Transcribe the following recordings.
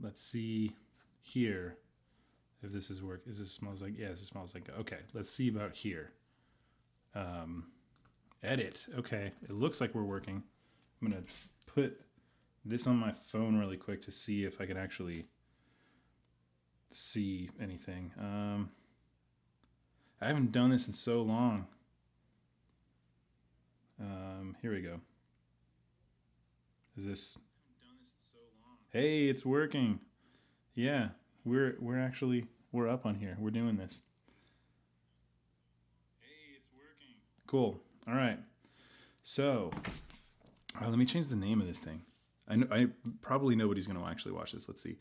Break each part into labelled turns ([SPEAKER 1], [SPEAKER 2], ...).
[SPEAKER 1] let's see here if this is work. Is this smells like, yeah, this smells like, okay, let's see about here. Edit, okay, it looks like we're working. I'm gonna put this on my phone really quick to see if I can actually see anything. I haven't done this in so long. Here we go. Is this? Hey, it's working. Yeah, we're actually we're up on here. We're doing this. Hey, it's working. Cool. All right. So, let me change the name of this thing. I probably nobody's going to actually watch this. Let's see.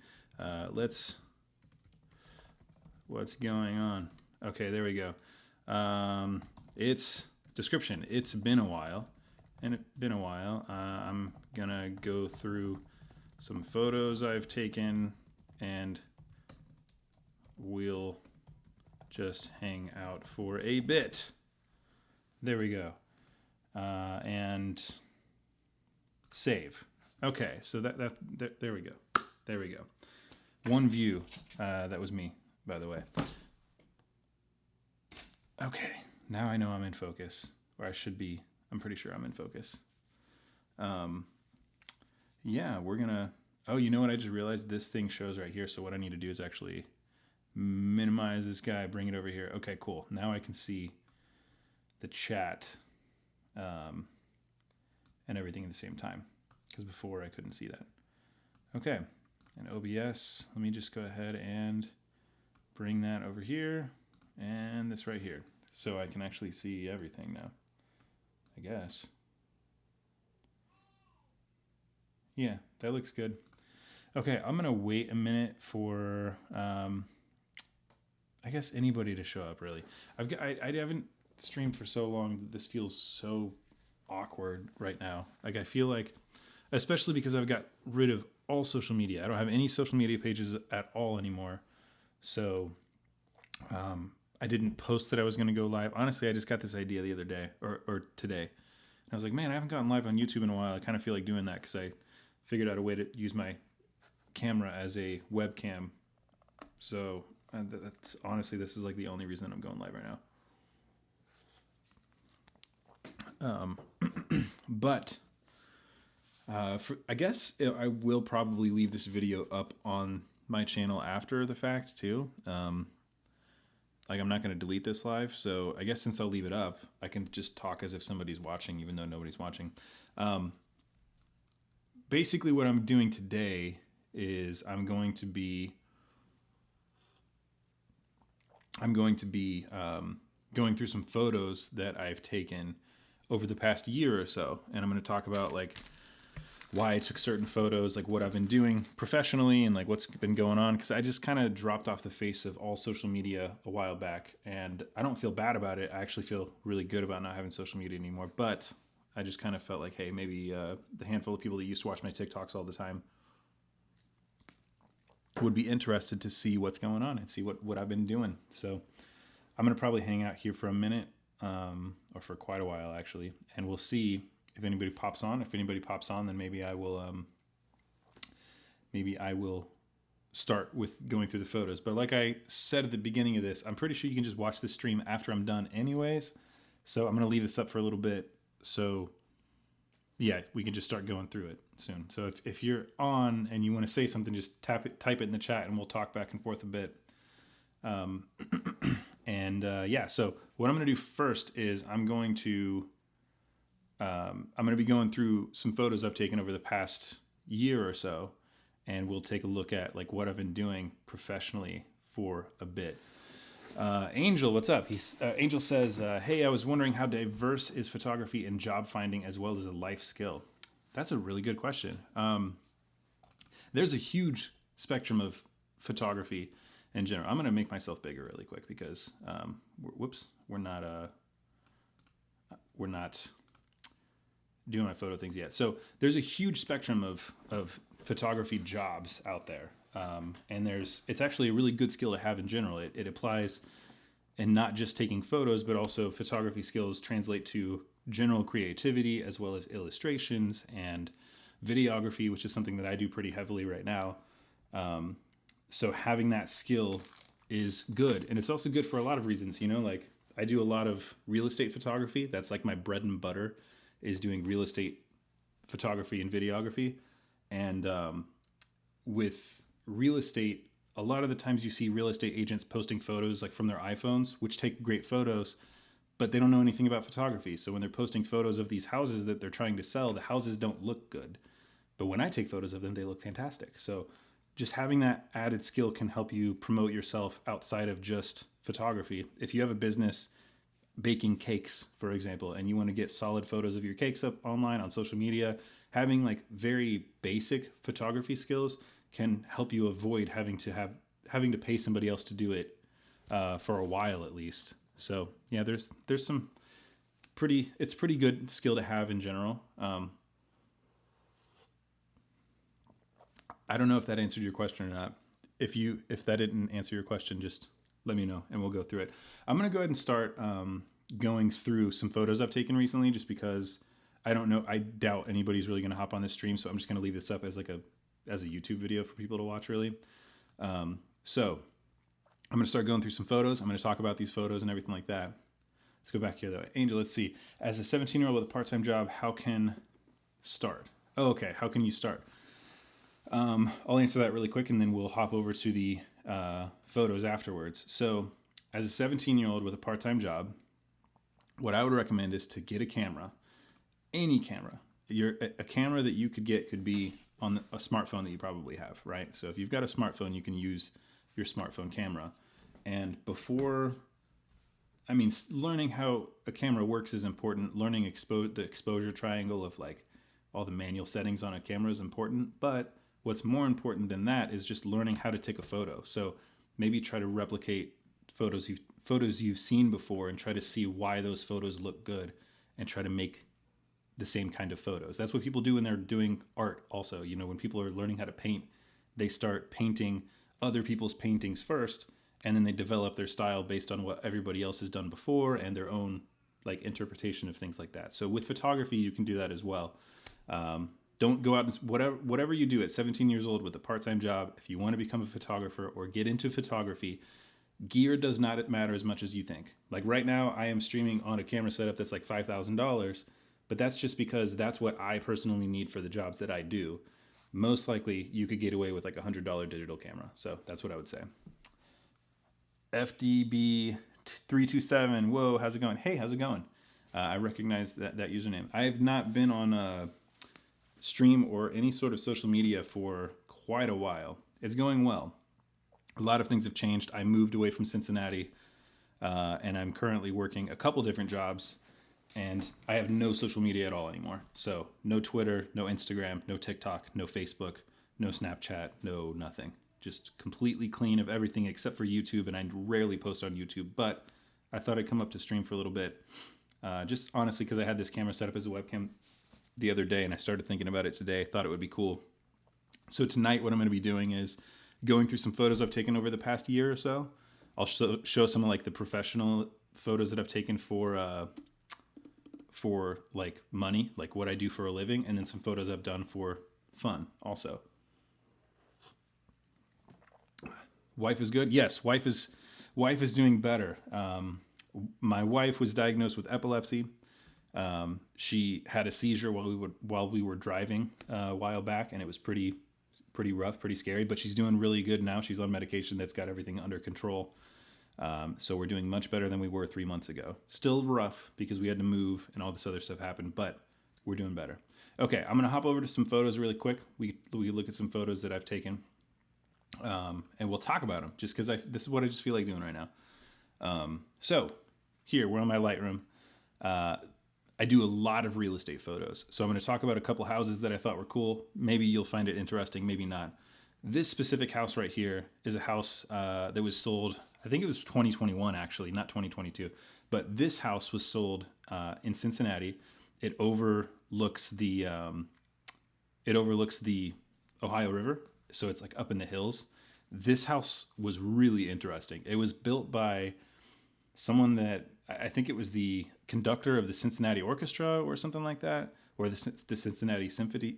[SPEAKER 1] What's going on? Okay, there we go. It's description. It's been a while, and it's been a while. I'm gonna go through some photos I've taken, and we'll just hang out for a bit. There we go. And save. Okay, so there we go. There we go. One view. That was me, by the way. Okay, now I know I'm in focus, or I should be. I'm pretty sure I'm in focus. Yeah, we're gonna. Oh, you know what? I just realized this thing shows right here. So what I need to do is actually minimize this guy, bring it over here. Okay, cool. Now I can see the chat and everything at the same time, because before I couldn't see that. Okay, and OBS, let me just go ahead and bring that over here and this right here, so I can actually see everything now, I guess. Yeah, that looks good. Okay, I'm gonna wait a minute for I guess anybody to show up. Really, I haven't streamed for so long that this feels so awkward right now. Like I feel like, especially because I've got rid of all social media. I don't have any social media pages at all anymore. So I didn't post that I was going to go live. Honestly, I just got this idea the other day or today. And I was like, man, I haven't gone live on YouTube in a while. I kind of feel like doing that because I figured out a way to use my camera as a webcam. So that's honestly, this is like the only reason I'm going live right now. But I guess I will probably leave this video up on my channel after the fact too. Like I'm not going to delete this live, so I guess since I'll leave it up, I can just talk as if somebody's watching, even though nobody's watching. Basically, what I'm doing today is I'm going to be going through some photos that I've taken over the past year or so, and I'm going to talk about like why I took certain photos, like what I've been doing professionally and like what's been going on, because I just kind of dropped off the face of all social media a while back, and I don't feel bad about it. I actually feel really good about not having social media anymore, but I just kind of felt like, hey, maybe the handful of people that used to watch my TikToks all the time would be interested to see what's going on and see what I've been doing. So I'm going to probably hang out here for a minute, or for quite a while actually, and we'll see if anybody pops on. If anybody pops on, then maybe I will start with going through the photos. But like I said at the beginning of this, I'm pretty sure you can just watch this stream after I'm done anyways. So I'm going to leave this up for a little bit. So yeah, we can just start going through it soon. So if you're on and you want to say something, just type it in the chat and we'll talk back and forth a bit. Yeah, so what I'm going to do first is I'm going to be going through some photos I've taken over the past year or so, and we'll take a look at like what I've been doing professionally for a bit. Angel, what's up? Angel says, hey, I was wondering how diverse is photography in job finding as well as a life skill? That's a really good question. There's a huge spectrum of photography in general. I'm going to make myself bigger really quick because, we're not doing my photo things yet. So there's a huge spectrum of photography jobs out there. And it's actually a really good skill to have in general. It applies in not just taking photos, but also photography skills translate to general creativity as well as illustrations and videography, which is something that I do pretty heavily right now. So having that skill is good, and it's also good for a lot of reasons. Like I do a lot of real estate photography. That's like my bread and butter, is doing real estate photography and videography. And with real estate, a lot of the times you see real estate agents posting photos like from their iPhones, which take great photos, but they don't know anything about photography. So when they're posting photos of these houses that they're trying to sell, the houses don't look good. But when I take photos of them, they look fantastic. So just having that added skill can help you promote yourself outside of just photography. If you have a business baking cakes, for example, and you want to get solid photos of your cakes up online on social media, having like very basic photography skills can help you avoid having to pay somebody else to do it for a while at least. So yeah, there's some it's pretty good skill to have in general. I don't know if that answered your question or not. If that didn't answer your question, just let me know and we'll go through it. I'm gonna go ahead and start going through some photos I've taken recently, just because I don't know. I doubt anybody's really gonna hop on this stream, so I'm just gonna leave this up as as a YouTube video for people to watch. Really. So I'm gonna start going through some photos. I'm gonna talk about these photos and everything like that. Let's go back here though. Angel, let's see. As a 17-year-old with a part-time job, how can start? Oh, okay. How can you start? I'll answer that really quick, and then we'll hop over to the photos afterwards. So as a 17-year-old with a part-time job, what I would recommend is to get a camera, any camera. A camera that you could get could be on a smartphone that you probably have, right? So if you've got a smartphone, you can use your smartphone camera. And learning how a camera works is important. Learning the exposure triangle of like all the manual settings on a camera is important, but what's more important than that is just learning how to take a photo. So maybe try to replicate photos you've seen before and try to see why those photos look good and try to make the same kind of photos. That's what people do when they're doing art also. When people are learning how to paint, they start painting other people's paintings first, and then they develop their style based on what everybody else has done before and their own like interpretation of things like that. So with photography, you can do that as well. Don't go out and whatever you do at 17 years old with a part-time job, if you want to become a photographer or get into photography, gear does not matter as much as you think. Like right now, I am streaming on a camera setup that's like $5,000, but that's just because that's what I personally need for the jobs that I do. Most likely, you could get away with like $100 digital camera. So that's what I would say. FDB327, whoa, how's it going? Hey, how's it going? I recognize that username. I have not been on a stream or any sort of social media for quite a while. It's going well. A lot of things have changed. I moved away from Cincinnati, and I'm currently working a couple different jobs, and I have no social media at all anymore. So no Twitter, no Instagram, no TikTok, no Facebook, no Snapchat, no nothing. Just completely clean of everything except for YouTube, and I rarely post on YouTube, but I thought I'd come up to stream for a little bit. Just honestly, because I had this camera set up as a webcam the other day, and I started thinking about it today. Thought it would be cool. So tonight, what I'm going to be doing is going through some photos I've taken over the past year or so. I'll show some of like the professional photos that I've taken for like money, like what I do for a living, and then some photos I've done for fun also. Wife is good. Yes, wife is doing better. My wife was diagnosed with epilepsy. She had a seizure while we were driving a while back, and it was pretty rough, pretty scary. But she's doing really good now. She's on medication that's got everything under control. So we're doing much better than we were 3 months ago. Still rough because we had to move and all this other stuff happened, but we're doing better. Okay, I'm gonna hop over to some photos really quick. We look at some photos that I've taken, and we'll talk about them. Just because this is what I just feel like doing right now. So here we're on my Lightroom. I do a lot of real estate photos. So I'm going to talk about a couple houses that I thought were cool. Maybe you'll find it interesting, maybe not. This specific house right here is a house that was sold, I think it was 2021 actually, not 2022. But this house was sold in Cincinnati. It overlooks the Ohio River, so it's like up in the hills. This house was really interesting. It was built by someone that I think it was the conductor of the Cincinnati Orchestra or something like that. or the Cincinnati Symphony.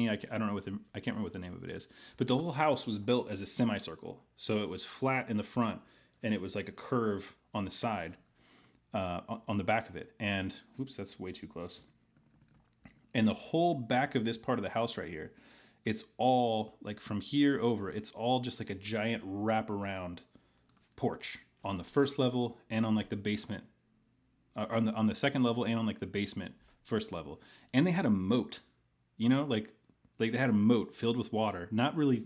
[SPEAKER 1] I don't know I can't remember what the name of it is. But the whole house was built as a semicircle, so it was flat in the front, and it was like a curve on the side, on the back of it. And oops, that's way too close. And the whole back of this part of the house right here, it's all like from here over, it's all just like a giant wraparound porch on the first level and on like the basement, on the second level and on like the basement first level. And they had a moat, you know, like they had a moat filled with water, not really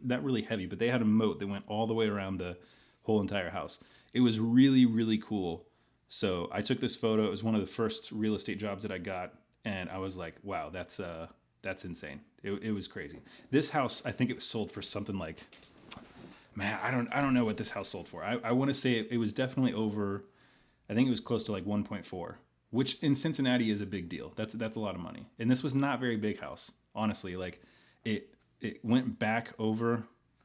[SPEAKER 1] heavy, but they had a moat that went all the way around the whole entire house. It was really, really cool. So I took this photo. It was one of the first real estate jobs that I got, and I was like, wow, that's insane. It was crazy. This house, I think it was sold for something like, man, I don't know what this house sold for. I want to say it was definitely over. I think it was close to like 1.4, which in Cincinnati is a big deal. That's a lot of money. And this was not very big house, honestly. Like it went back over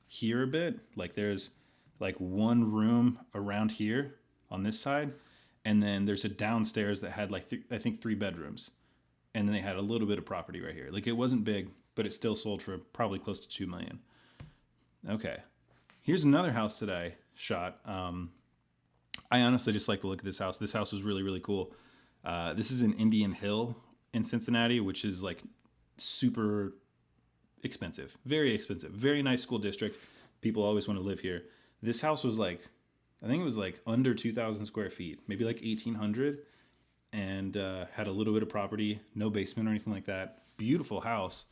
[SPEAKER 1] here a bit. Like there's like one room around here on this side, and then there's a downstairs that had like I think 3 bedrooms, and then they had a little bit of property right here. Like it wasn't big, but it still sold for probably close to 2 million. Okay, here's another house that I shot. I honestly just like the look of this house. This house was really, really cool. This is in Indian Hill in Cincinnati, which is like super expensive, very expensive, very nice school district. People always want to live here. This house was like, I think it was like under 2,000 square feet, maybe like 1,800, and had a little bit of property, no basement or anything like that. Beautiful house,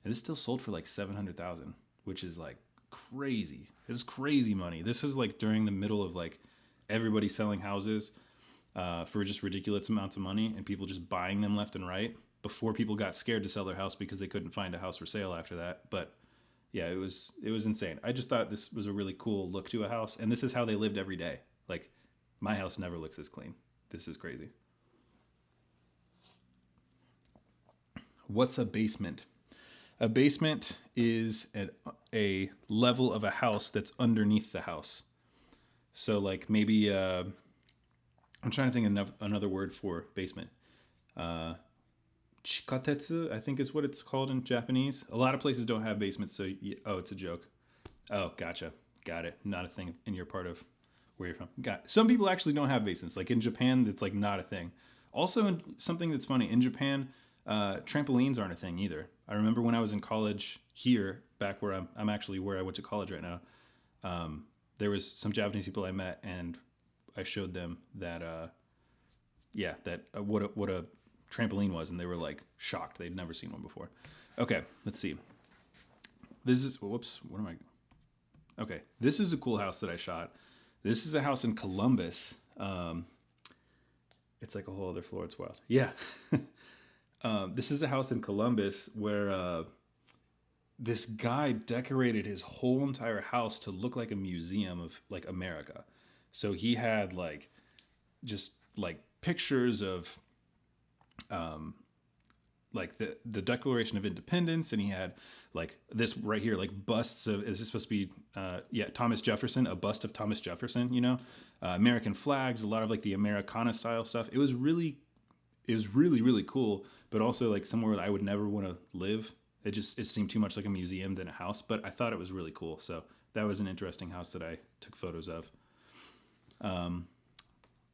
[SPEAKER 1] and this still sold for like 700,000, which is like crazy. It's crazy money. This was like during the middle of like everybody selling houses for just ridiculous amounts of money, and people just buying them left and right before people got scared to sell their house because they couldn't find a house for sale after that. But yeah, it was insane. I just thought this was a really cool look to a house, and this is how they lived every day. Like my house never looks this clean. This is crazy. What's a basement? A basement is a level of a house that's underneath the house. So like maybe I'm trying to think of another word for basement. Chikatetsu, I think is what it's called in Japanese. A lot of places don't have basements, so oh, it's a joke. Oh, gotcha, got it. Not a thing in your part of where you're from. Got it. Some people actually don't have basements. Like in Japan, it's like not a thing. Also, something that's funny in Japan, trampolines aren't a thing either. I remember when I was in college here, back where I'm actually where I went to college right now. There was some Japanese people I met, and I showed them that what a trampoline was, and they were like shocked. They'd never seen one before. Okay, let's see. This is whoops. What am I? Okay, this is a cool house that I shot. This is a house in Columbus. It's like a whole other floor. It's wild. Yeah. This is a house in Columbus where this guy decorated his whole entire house to look like a museum of like America. So he had like just like pictures of like the Declaration of Independence, and he had like this right here, like busts of, is this supposed to be Thomas Jefferson, a bust of Thomas Jefferson, you know, American flags, a lot of like the Americana style stuff. It was really, really cool, but also like somewhere that I would never want to live. It seemed too much like a museum than a house, but I thought it was really cool. So that was an interesting house that I took photos of.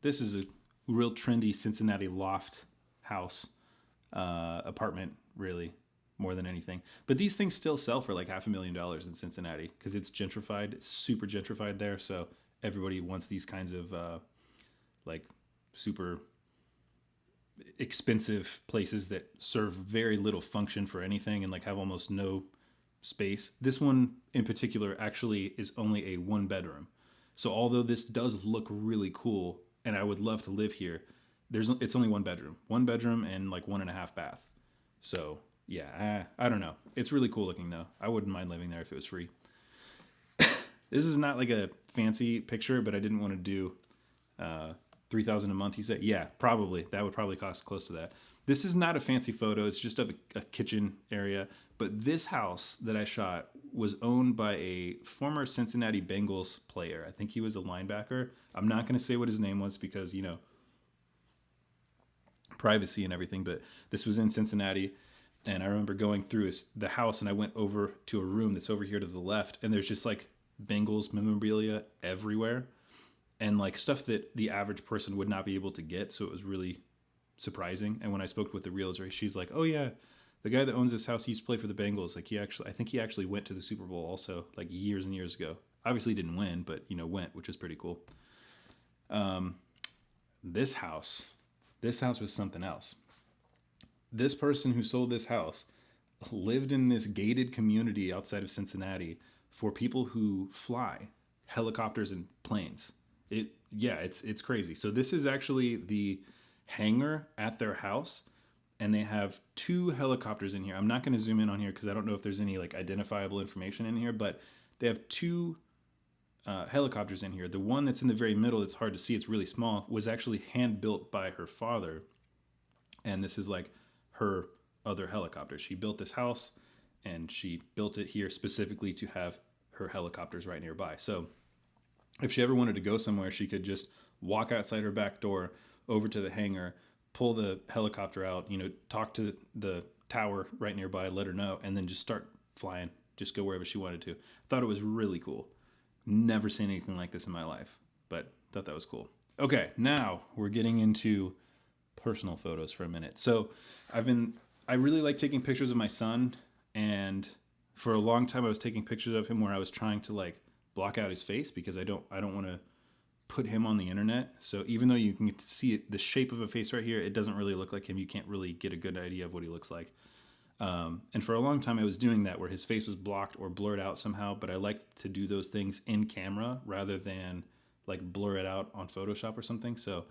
[SPEAKER 1] This is a real trendy Cincinnati loft house, apartment, really, more than anything. But these things still sell for like $500,000 in Cincinnati because it's gentrified. It's super gentrified there. So everybody wants these kinds of like super expensive places that serve very little function for anything and like have almost no space. This one in particular actually is only a 1 bedroom. So although this does look really cool and I would love to live here, it's only 1 bedroom and like 1.5 bath. So yeah, I don't know. It's really cool looking though. I wouldn't mind living there if it was free. This is not like a fancy picture, but I didn't want to do $3,000 a month. He said, yeah, probably. That would probably cost close to that. This is not a fancy photo. It's just of a kitchen area. But this house that I shot was owned by a former Cincinnati Bengals player. I think he was a linebacker. I'm not going to say what his name was because, you know, privacy and everything. But this was in Cincinnati, and I remember going through the house, and I went over to a room that's over here to the left, and there's just like Bengals memorabilia everywhere, and like stuff that the average person would not be able to get. So it was really surprising. And when I spoke with the realtor, she's like, "Oh yeah, the guy that owns this house, he used to play for the Bengals. Like I think he actually went to the Super Bowl also, like years and years ago. Obviously didn't win, but went, which is pretty cool." Um, this house was something else. This person who sold this house lived in this gated community outside of Cincinnati for people who fly helicopters and planes. It's crazy. So this is actually the hangar at their house, and they have 2 helicopters in here. I'm not going to zoom in on here because I don't know if there's any like identifiable information in here, but they have 2 helicopters in here. The one that's in the very middle, it's hard to see, it's really small, was actually hand built by her father, and this is like her other helicopter. She built this house, and she built it here specifically to have her helicopters right nearby. So if she ever wanted to go somewhere, she could just walk outside her back door over to the hangar, pull the helicopter out, talk to the tower right nearby, let her know, and then just start flying, just go wherever she wanted to. Thought it was really cool. Never seen anything like this in my life, but thought that was cool. Okay, now we're getting into personal photos for a minute. So I really like taking pictures of my son, and for a long time I was taking pictures of him where I was trying to like block out his face because I don't want to put him on the internet. So even though you can see it, the shape of a face right here, it doesn't really look like him. You can't really get a good idea of what he looks like. And for a long time I was doing that where his face was blocked or blurred out somehow, but I like to do those things in camera rather than like blur it out on Photoshop or something. So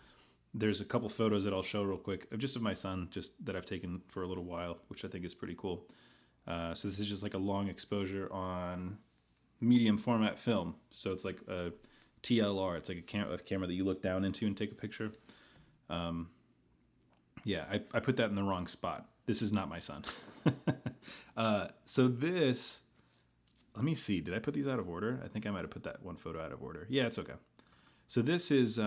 [SPEAKER 1] there's a couple photos that I'll show real quick of just of my son, just that I've taken for a little while, which I think is pretty cool. So this is just like a long exposure on medium format film. So it's like a TLR. It's like a camera that you look down into and take a picture. I put that in the wrong spot. This is not my son. So this, let me see. Did I put these out of order? I think I might have put that one photo out of order. Yeah, it's okay. So this is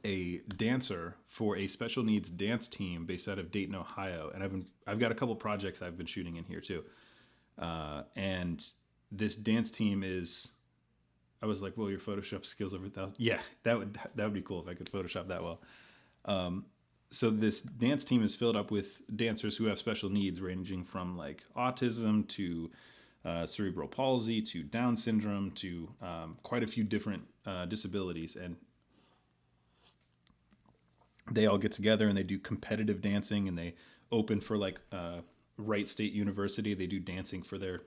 [SPEAKER 1] a dancer for a special needs dance team based out of Dayton, Ohio, and I've got a couple projects I've been shooting in here too. And this dance team is, I was like, well, your Photoshop skills over 1,000. Yeah, that would be cool if I could Photoshop that well. So this dance team is filled up with dancers who have special needs, ranging from like autism to cerebral palsy to Down syndrome to quite a few different disabilities. And they all get together and they do competitive dancing, and they open for like Wright State University. They do dancing for their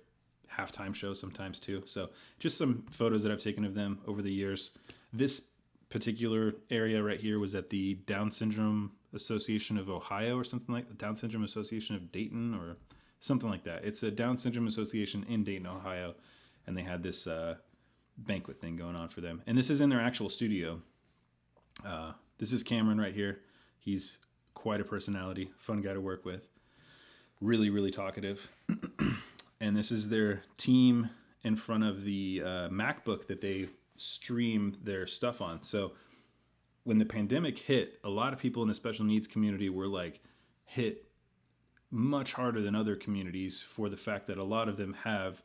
[SPEAKER 1] halftime show sometimes too. So just some photos that I've taken of them over the years. This particular area right here was at the Down Syndrome Association of Ohio or something like the Down Syndrome Association of Dayton or something like that. It's a Down Syndrome Association in Dayton, Ohio, and they had this banquet thing going on for them. And this is in their actual studio. This is Cameron right here. He's quite a personality, fun guy to work with. Really, really talkative. And this is their team in front of the MacBook that they stream their stuff on. So when the pandemic hit, a lot of people in the special needs community were like hit much harder than other communities for the fact that a lot of them have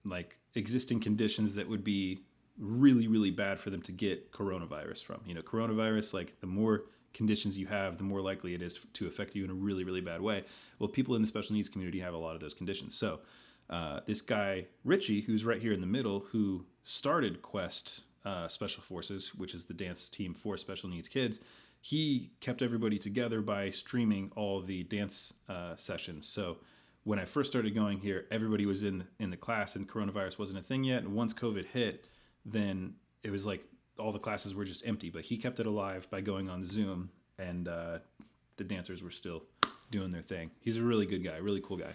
[SPEAKER 1] like existing conditions that would be really, really bad for them to get coronavirus from. Coronavirus, like the more conditions you have, the more likely it is to affect you in a really, really bad way. Well, people in the special needs community have a lot of those conditions. So this guy, Richie, who's right here in the middle, who started Quest Special Forces, which is the dance team for special needs kids, he kept everybody together by streaming all the dance sessions. So when I first started going here, everybody was in the class and coronavirus wasn't a thing yet. And once COVID hit, then it was like all the classes were just empty, but he kept it alive by going on Zoom, and the dancers were still doing their thing. He's a really good guy, really cool guy.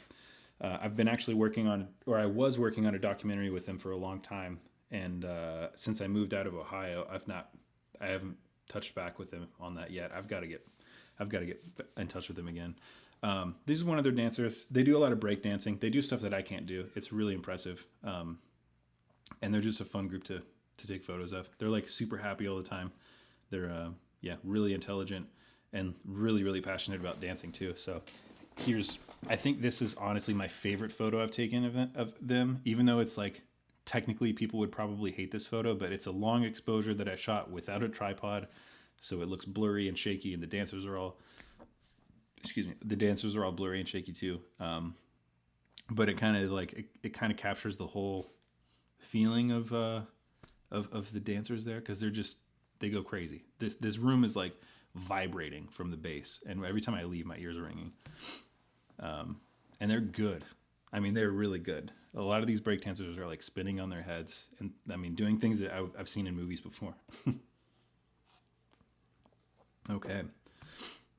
[SPEAKER 1] I've been actually I was working on a documentary with him for a long time, and since I moved out of Ohio, I haven't touched back with him on that yet. I've got to get in touch with him again. This is one of their dancers. They do a lot of break dancing. They do stuff that I can't do. It's really impressive, and they're just a fun group to take photos of. They're like super happy all the time. They're yeah, really intelligent and really, really passionate about dancing too. So I think this is honestly my favorite photo I've taken of them, even though it's like technically people would probably hate this photo, but it's a long exposure that I shot without a tripod. So it looks blurry and shaky, and the dancers are all, excuse me, the dancers are all blurry and shaky too. But it kind of like, it kind of captures the whole feeling of the dancers there, because they go crazy. This room is like vibrating from the bass, and every time I leave, my ears are ringing. And they're good. I mean, they're really good. A lot of these breakdancers are like spinning on their heads, and I mean, doing things that I've seen in movies before. Okay,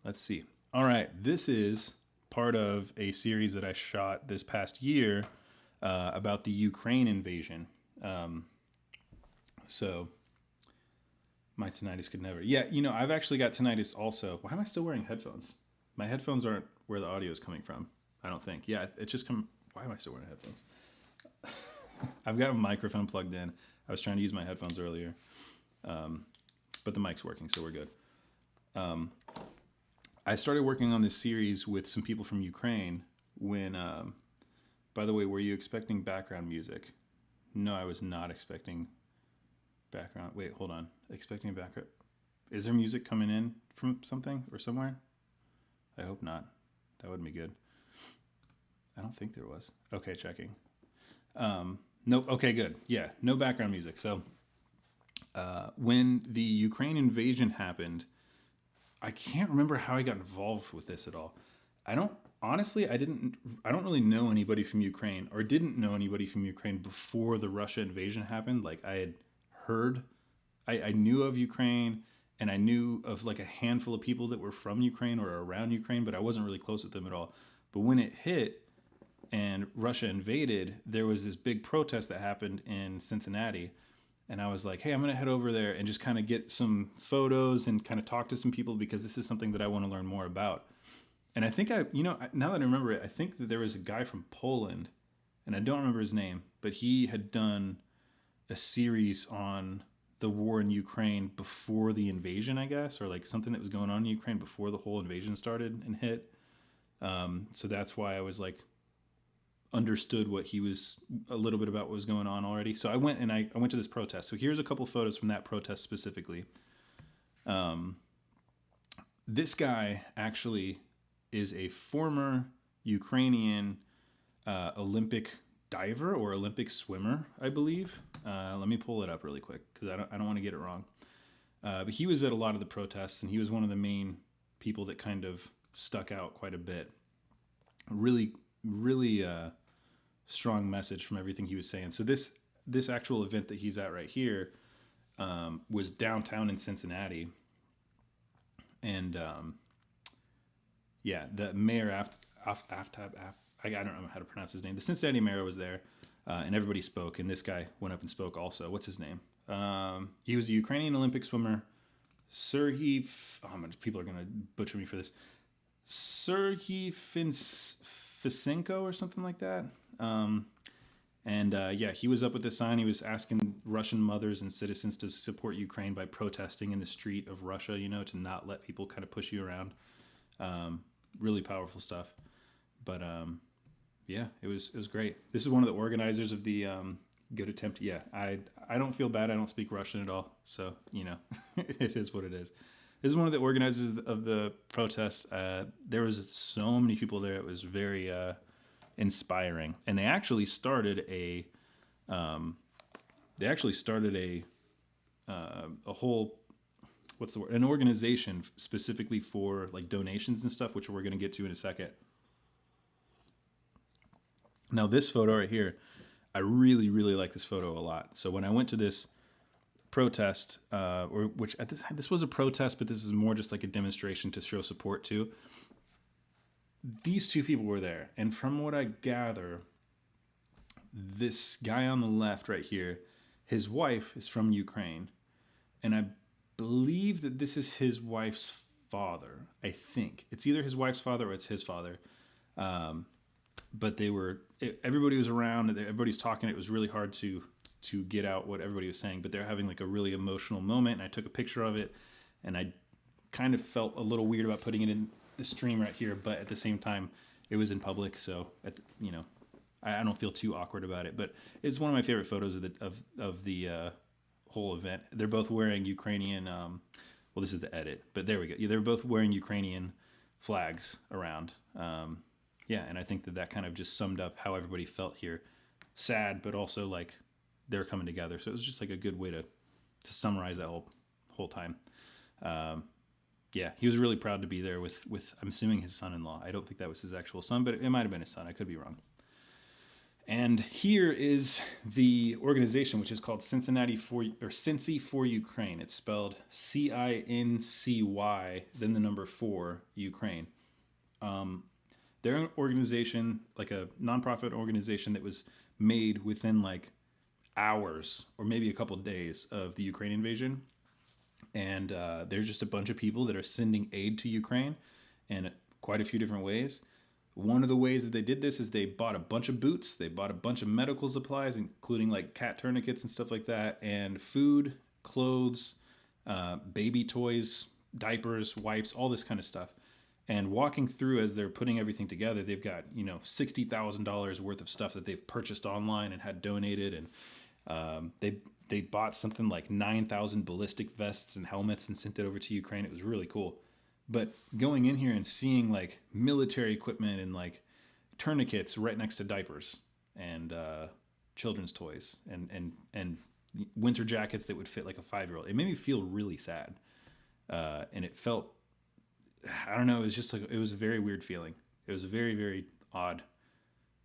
[SPEAKER 1] let's see. All right, this is part of a series that I shot this past year about the Ukraine invasion. So my tinnitus could never. Yeah, I've actually got tinnitus also. Why am I still wearing headphones? My headphones aren't where the audio is coming from, I don't think. Yeah, it's just come. Why am I still wearing headphones? I've got a microphone plugged in. I was trying to use my headphones earlier, but the mic's working, so we're good. I started working on this series with some people from Ukraine when, by the way, were you expecting background music? No, I was not expecting background. Wait, hold on. Expecting background. Is there music coming in from something or somewhere? I hope not. That wouldn't be good. I don't think there was. Okay, checking. Nope. Okay, good. Yeah, no background music. So when the Ukraine invasion happened, I can't remember how I got involved with this at all. I don't really know anybody from Ukraine, or didn't know anybody from Ukraine before the Russia invasion happened. Like, I had heard, I knew of Ukraine, and I knew of like a handful of people that were from Ukraine or around Ukraine, but I wasn't really close with them at all. But when it hit and Russia invaded, there was this big protest that happened in Cincinnati. And I was like, hey, I'm going to head over there and just kind of get some photos and kind of talk to some people, because this is something that I want to learn more about. And I think now that I remember it, I think that there was a guy from Poland, and I don't remember his name, but he had done a series on the war in Ukraine before the invasion, I guess, or like something that was going on in Ukraine before the whole invasion started and hit. So that's why I was like, understood a little bit about what was going on already. So I went to this protest. So here's a couple photos from that protest specifically. This guy actually is a former Ukrainian Olympic diver or Olympic swimmer, I believe. Let me pull it up really quick, because I don't want to get it wrong. But he was at a lot of the protests, and he was one of the main people that kind of stuck out quite a bit. Really, really strong message from everything he was saying. So this actual event that he's at right here was downtown in Cincinnati, and yeah, the mayor I don't know how to pronounce his name. The Cincinnati mayor was there, and everybody spoke, and this guy went up and spoke also. What's his name? He was a Ukrainian Olympic swimmer, Serhiy. People are gonna butcher me for this. Serhiy Fisenko or something like that. Yeah, he was up with this sign. He was asking Russian mothers and citizens to support Ukraine by protesting in the street of Russia, to not let people kind of push you around. Really powerful stuff. But yeah, it was great. This is one of the organizers of the Good Attempt. Yeah, I don't feel bad. I don't speak Russian at all. So, it is what it is. This is one of the organizers of the protest. There was so many people there. It was very inspiring. And they actually started a whole, what's the word? An organization specifically for like donations and stuff, which we're going to get to in a second. Now this photo right here, I really, really like this photo a lot. So when I went to this protest, this was a protest, but this was more just like a demonstration to show support to. These two people were there, and from what I gather, this guy on the left right here, his wife is from Ukraine, and I believe that this is his wife's father. I think it's either his wife's father or it's his father. But everybody was around, everybody's talking. It was really hard to get out what everybody was saying, but they're having like a really emotional moment, and I took a picture of it, and kind of felt a little weird about putting it in the stream right here, but at the same time, it was in public, so I don't feel too awkward about it. But it's one of my favorite photos of the whole event. They're both wearing Ukrainian. Well, this is the edit, but there we go. Yeah, they're both wearing Ukrainian flags around. Yeah, and I think that kind of just summed up how everybody felt here. Sad, but also like they're coming together. So it was just like a good way to summarize that whole time. Yeah, he was really proud to be there with I'm assuming his son-in-law. I don't think that was his actual son, but it might have been his son. I could be wrong. And here is the organization, which is called Cincy for Ukraine. It's spelled CINCY, then the number 4, Ukraine. They're an organization, like a nonprofit organization that was made within like hours or maybe a couple of days of the Ukraine invasion. And there's just a bunch of people that are sending aid to Ukraine in quite a few different ways. One of the ways that they did this is they bought a bunch of boots, they bought a bunch of medical supplies, including like cat tourniquets and stuff like that, and food, clothes, baby toys, diapers, wipes, all this kind of stuff. And walking through as they're putting everything together, they've got, $60,000 worth of stuff that they've purchased online and had donated. And they bought something like 9,000 ballistic vests and helmets and sent it over to Ukraine. It was really cool. But going in here and seeing like military equipment and like tourniquets right next to diapers and children's toys and winter jackets that would fit like a 5-year-old, it made me feel really sad. And it felt, I don't know, it was just like, it was a very weird feeling. It was a very, very odd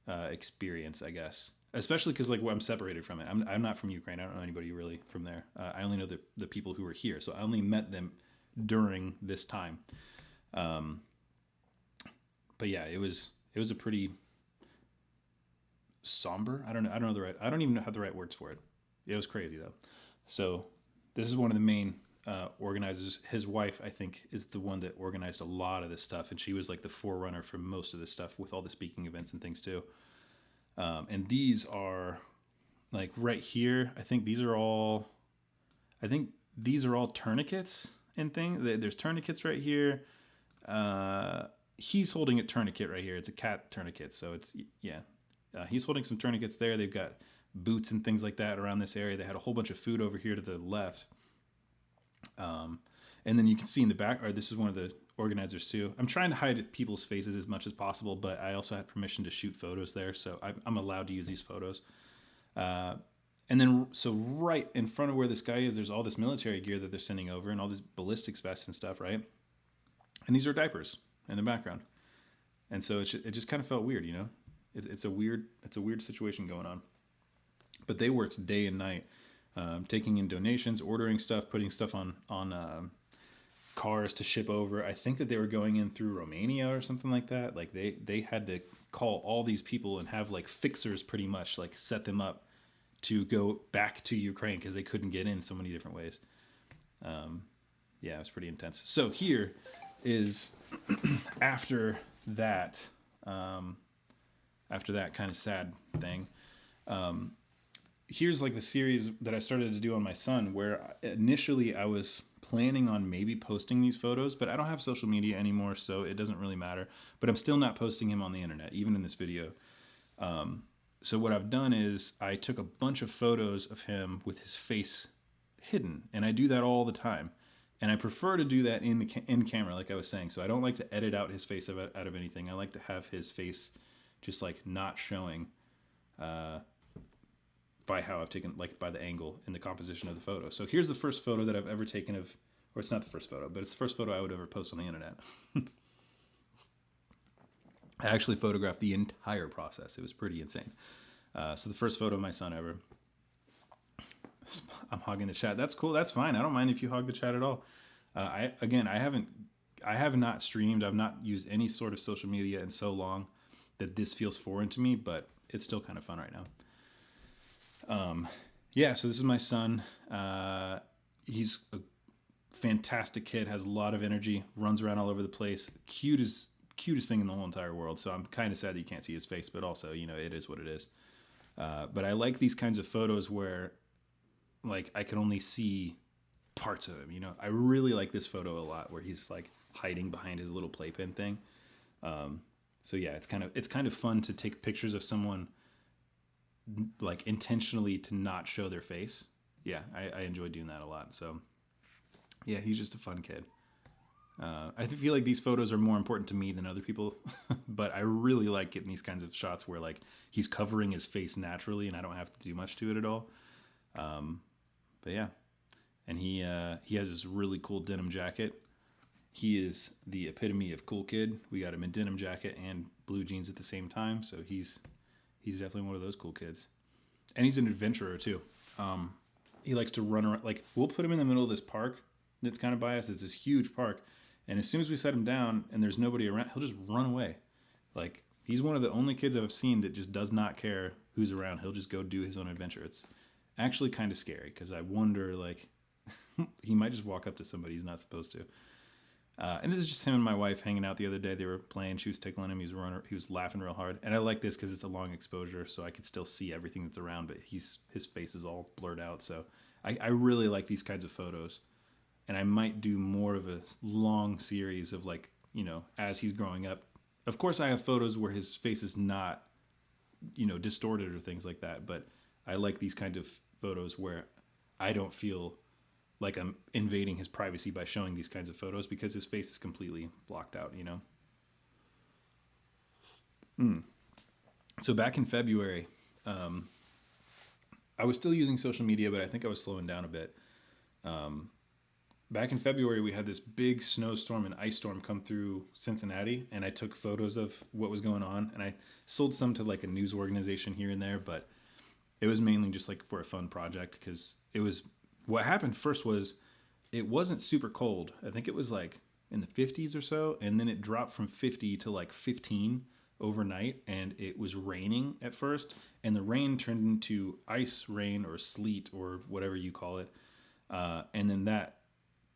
[SPEAKER 1] experience, I guess. Especially because like I'm separated from it. I'm not from Ukraine. I don't know anybody really from there. I only know the people who were here. So I only met them during this time. But yeah, it was a pretty somber. I don't know I don't even have the right words for it. It was crazy though. So this is one of the main organizers. His wife, I think, is the one that organized a lot of this stuff, and she was like the forerunner for most of this stuff with all the speaking events and things too. And these are like right here. I think these are all tourniquets and things. There's tourniquets right here. He's holding a tourniquet right here. It's a cat tourniquet. So it's, yeah. He's holding some tourniquets there. They've got boots and things like that around this area. They had a whole bunch of food over here to the left. And then you can see in the back, or this is one of the organizers too. I'm trying to hide people's faces as much as possible, but I also had permission to shoot photos there, so I'm allowed to use these photos. And then, so right in front of where this guy is, there's all this military gear that they're sending over and all this ballistics vests and stuff, right? And these are diapers in the background. And so it just kind of felt weird, It's a weird situation going on. But they worked day and night, taking in donations, ordering stuff, putting stuff on cars to ship over. I think that they were going in through Romania or something like that. Like they had to call all these people and have like fixers pretty much like set them up to go back to Ukraine because they couldn't get in so many different ways. Yeah, it was pretty intense. So here is after that kind of sad thing. Here's like the series that I started to do on my son, where initially I was planning on maybe posting these photos, but I don't have social media anymore, so it doesn't really matter. But I'm still not posting him on the internet, even in this video. So what I've done is I took a bunch of photos of him with his face hidden, and I do that all the time. And I prefer to do that in camera, like I was saying. So I don't like to edit out his face out of anything. I like to have his face just like not showing by how I've taken, like by the angle in the composition of the photo. So here's the first photo that I've ever taken of, or it's not the first photo, but it's the first photo I would ever post on the internet. I actually photographed the entire process. It was pretty insane. So the first photo of my son ever. I'm hogging the chat. That's cool. That's fine. I don't mind if you hog the chat at all. I have not streamed. I've not used any sort of social media in so long that this feels foreign to me, but it's still kind of fun right now. Yeah, so this is my son. He's a fantastic kid, has a lot of energy, runs around all over the place. Cutest thing in the whole entire world. So I'm kind of sad that you can't see his face, but also, it is what it is. But I like these kinds of photos where like I can only see parts of him. You know, I really like this photo a lot where he's like hiding behind his little playpen thing. So yeah, it's kind of fun to take pictures of someone like intentionally to not show their face. Yeah, I enjoy doing that a lot. So yeah, he's just a fun kid. I feel like these photos are more important to me than other people, but I really like getting these kinds of shots where like he's covering his face naturally and I don't have to do much to it at all. But yeah, and he has this really cool denim jacket. He is the epitome of cool kid. We got him in denim jacket and blue jeans at the same time, so he's definitely one of those cool kids. And he's an adventurer too. He likes to run around. Like we'll put him in the middle of this park that's kind of by us. It's this huge park, and as soon as we set him down and there's nobody around, he'll just run away. Like he's one of the only kids I've seen that just does not care who's around. He'll just go do his own adventure. It's actually kind of scary because I wonder like he might just walk up to somebody he's not supposed to. And this is just him and my wife hanging out the other day. They were playing. She was tickling him. He was laughing real hard. And I like this because it's a long exposure, so I could still see everything that's around. But his face is all blurred out. So I really like these kinds of photos. And I might do more of a long series of like, you know, as he's growing up. Of course, I have photos where his face is not, you know, distorted or things like that. But I like these kinds of photos where I don't feel like I'm invading his privacy by showing these kinds of photos because his face is completely blocked out, you know? So back in February, I was still using social media, but I think I was slowing down a bit. Back in February, we had this big snowstorm and ice storm come through Cincinnati, and I took photos of what was going on, and I sold some to like a news organization here and there, but it was mainly just like for a fun project because what happened first was it wasn't super cold. I think it was like in the 50s or so, and then it dropped from 50 to like 15 overnight, and it was raining at first, and the rain turned into ice rain or sleet or whatever you call it, and then that,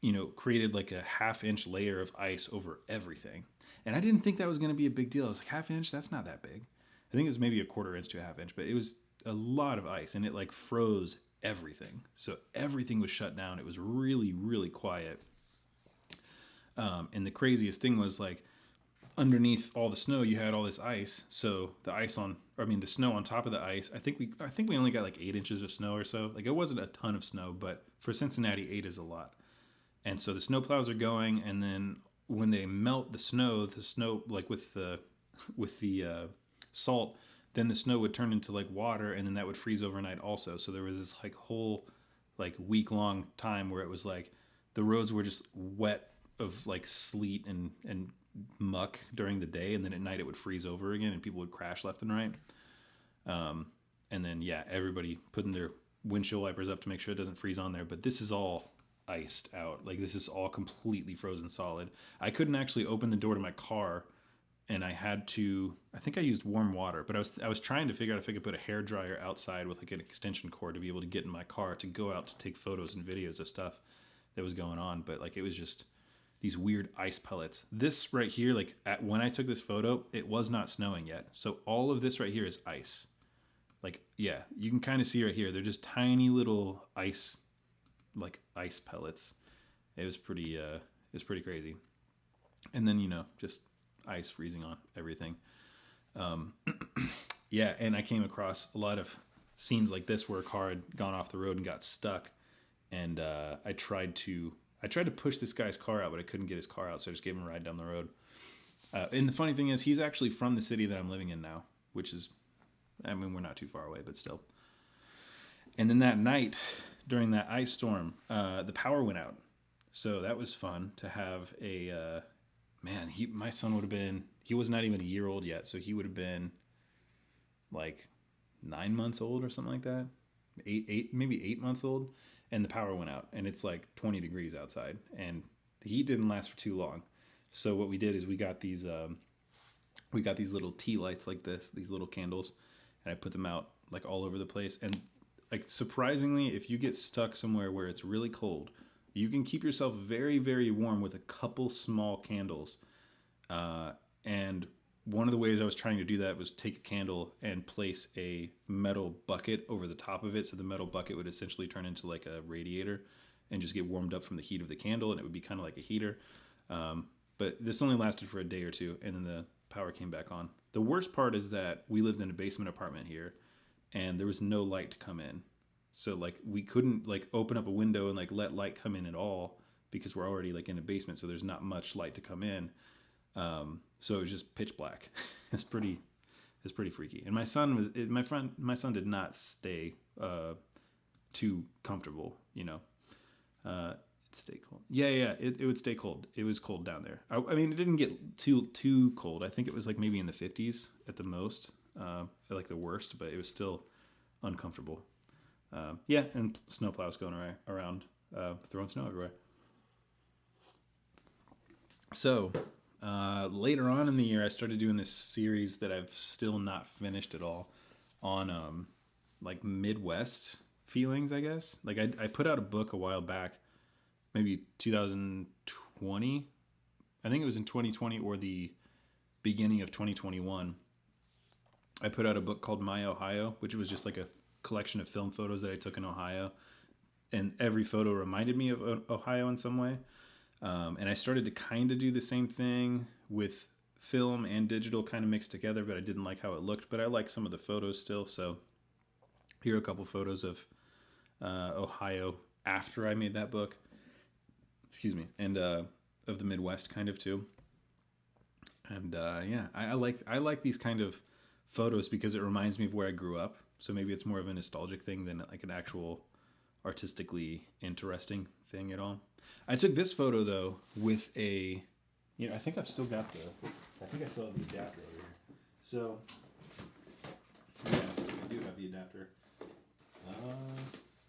[SPEAKER 1] you know, created like a half-inch layer of ice over everything. And I didn't think that was going to be a big deal. I was like, half inch? That's not that big. I think it was maybe a quarter inch to a half inch, but it was a lot of ice, and it like froze everything. So everything was shut down. It was really, really quiet. And the craziest thing was like underneath all the snow, you had all this ice. So the snow on top of the ice, I think we only got like 8 inches of snow or so. Like it wasn't a ton of snow, but for Cincinnati, 8 is a lot. And so the snow plows are going, and then when they melt the snow like with the salt, then the snow would turn into like water, and then that would freeze overnight also. So there was this like whole like week long time where it was like the roads were just wet of like sleet and muck during the day, and then at night it would freeze over again and people would crash left and right. And then yeah, everybody putting their windshield wipers up to make sure it doesn't freeze on there. But this is all iced out. Like this is all completely frozen solid. I couldn't actually open the door to my car, and I think I used warm water, but I was trying to figure out if I could put a hair dryer outside with like an extension cord to be able to get in my car to go out to take photos and videos of stuff that was going on. But like it was just these weird ice pellets. This right here, like when I took this photo, it was not snowing yet. So all of this right here is ice. Like, yeah, you can kind of see right here, they're just tiny little ice pellets. It was pretty crazy. And then, you know, just ice freezing on everything. Yeah, and I came across a lot of scenes like this where a car had gone off the road and got stuck, and I tried to push this guy's car out, but I couldn't get his car out, so I just gave him a ride down the road. And the funny thing is, he's actually from the city that I'm living in now, which is, I mean, we're not too far away, but still. And then that night, during that ice storm, the power went out. So that was fun to have my son would have been, he was not even a year old yet, so he would have been like 9 months old or something like that. Maybe 8 months old. And the power went out, and it's like 20 degrees outside, and the heat didn't last for too long. So what we did is we got these little tea lights like this, these little candles, and I put them out like all over the place. And like surprisingly, if you get stuck somewhere where it's really cold, you can keep yourself very, very warm with a couple small candles. And one of the ways I was trying to do that was take a candle and place a metal bucket over the top of it, so the metal bucket would essentially turn into like a radiator, and just get warmed up from the heat of the candle, and it would be kind of like a heater. But this only lasted for a day or two, and then the power came back on. The worst part is that we lived in a basement apartment here, and there was no light to come in. So like we couldn't like open up a window and like let light come in at all because we're already like in a basement, so there's not much light to come in. So it was just pitch black. It's pretty freaky. And my son did not stay too comfortable, you know. Stay cold. Yeah. It would stay cold. It was cold down there. I mean, it didn't get too cold. I think it was like maybe in the 50s at the most, like the worst. But it was still uncomfortable. Yeah, and snowplows going around, throwing snow everywhere. So later on in the year, I started doing this series that I've still not finished at all on like Midwest feelings, I guess. Like I put out a book a while back, maybe 2020. I think it was in 2020 or the beginning of 2021. I put out a book called My Ohio, which was just like a collection of film photos that I took in Ohio. And every photo reminded me of Ohio in some way. And I started to kind of do the same thing with film and digital kind of mixed together, but I didn't like how it looked. But I like some of the photos still. So here are a couple photos of Ohio after I made that book. Excuse me. And of the Midwest kind of too. And yeah, I like these kind of photos because it reminds me of where I grew up. So maybe it's more of a nostalgic thing than like an actual artistically interesting thing at all. I took this photo though with a, I think I still have the adapter over here. So yeah, I do have the adapter.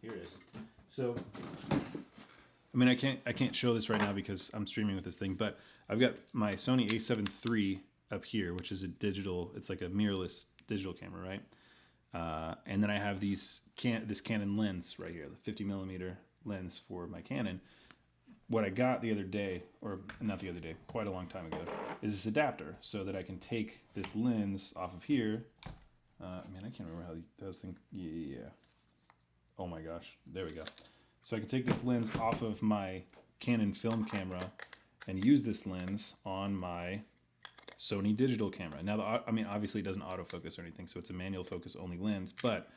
[SPEAKER 1] Here it is. So I mean, I can't show this right now because I'm streaming with this thing, but I've got my Sony a7 III up here, which is a digital. It's like a mirrorless digital camera, right? And then I have this Canon lens right here, the 50 millimeter lens for my Canon. What I got the other day, or not the other day, quite a long time ago, is this adapter so that I can take this lens off of here. Man, I can't remember how those things. Yeah. Oh my gosh, there we go. So I can take this lens off of my Canon film camera and use this lens on my Sony digital camera. Now, obviously it doesn't autofocus or anything, so it's a manual focus only lens, but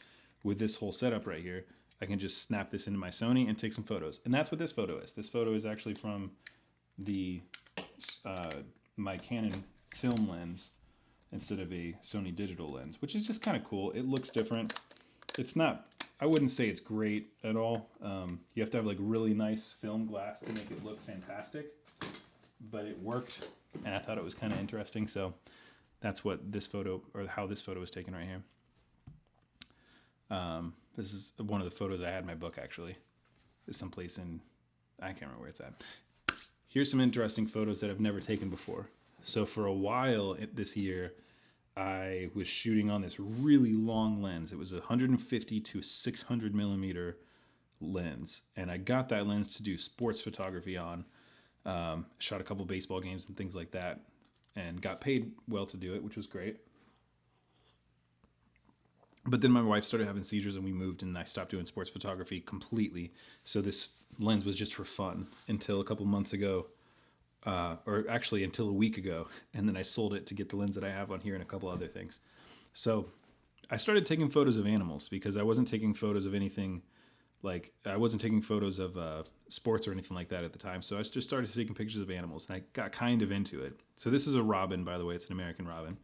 [SPEAKER 1] with this whole setup right here, I can just snap this into my Sony and take some photos. And that's what this photo is. This photo is actually from the my Canon film lens instead of a Sony digital lens, which is just kind of cool. It looks different. It's not, I wouldn't say it's great at all. You have to have like really nice film glass to make it look fantastic, but it worked and I thought it was kind of interesting. So that's what this photo, or how this photo was taken right here. This is one of the photos I had in my book, actually. It's someplace in, I can't remember where it's at. Here's some interesting photos that I've never taken before. So for a while this year, I was shooting on this really long lens. It was a 150 to 600 millimeter lens. And I got that lens to do sports photography on. Shot a couple baseball games and things like that. And got paid well to do it, which was great. But then my wife started having seizures and we moved and I stopped doing sports photography completely. So this lens was just for fun until a couple months ago, or actually until a week ago. And then I sold it to get the lens that I have on here and a couple other things. So I started taking photos of animals because I wasn't taking photos of anything like, I wasn't taking photos of sports or anything like that at the time. So I just started taking pictures of animals and I got kind of into it. So this is a robin, by the way. It's an American robin.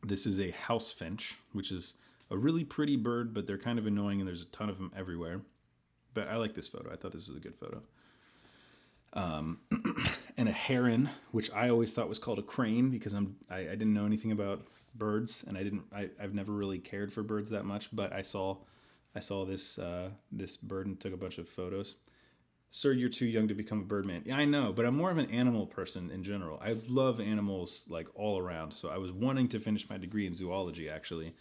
[SPEAKER 1] This is a house finch, which is a really pretty bird, but they're kind of annoying and there's a ton of them everywhere. But I like this photo. I thought this was a good photo. And a heron, which I always thought was called a crane because I didn't know anything about birds and I've never really cared for birds that much, but I saw this this bird and took a bunch of photos. Sir, you're too young to become a birdman. Yeah, I know, but I'm more of an animal person in general. I love animals like all around. So I was wanting to finish my degree in zoology actually.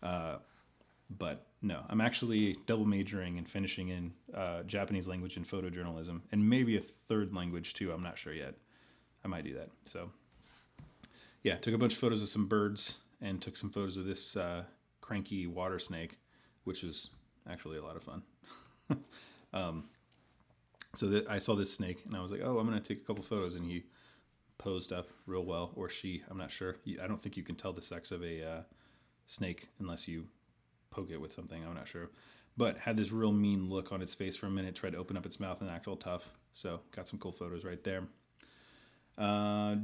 [SPEAKER 1] But no, I'm actually double majoring and finishing in Japanese language and photojournalism and maybe a third language too. I'm not sure yet. I might do that. So yeah, took a bunch of photos of some birds and took some photos of this cranky water snake, which was actually a lot of fun. Um, so that I saw this snake and I was like, oh, I'm gonna take a couple photos, and he posed up real well, or she. I'm not sure. I don't think you can tell the sex of a snake unless you poke it with something. I'm not sure, but had this real mean look on its face for a minute. Tried to open up its mouth and act all tough. So got some cool photos right there.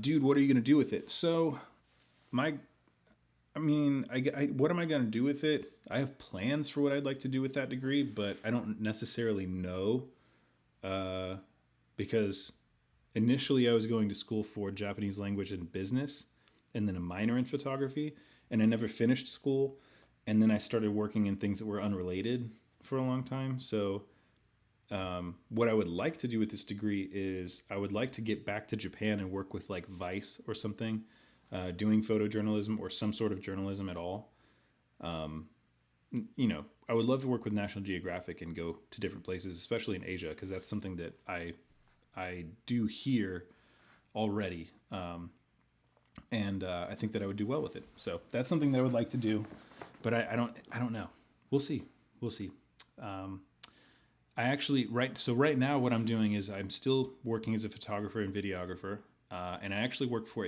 [SPEAKER 1] Dude, what are you gonna do with it? So my I mean, what am I going to do with it? I have plans for what I'd like to do with that degree, but I don't necessarily know, uh, because initially I was going to school for Japanese language and business, and then a minor in photography, and I never finished school, and then I started working in things that were unrelated for a long time. So, what I would like to do with this degree is I would like to get back to Japan and work with like Vice or something, doing photojournalism or some sort of journalism at all. Um, I would love to work with National Geographic and go to different places, especially in Asia, because that's something that I do here already, and I think that I would do well with it. So that's something that I would like to do, but I don't know. We'll see. We'll see. Um, I actually right now what I'm doing is I'm still working as a photographer and videographer, and I actually work for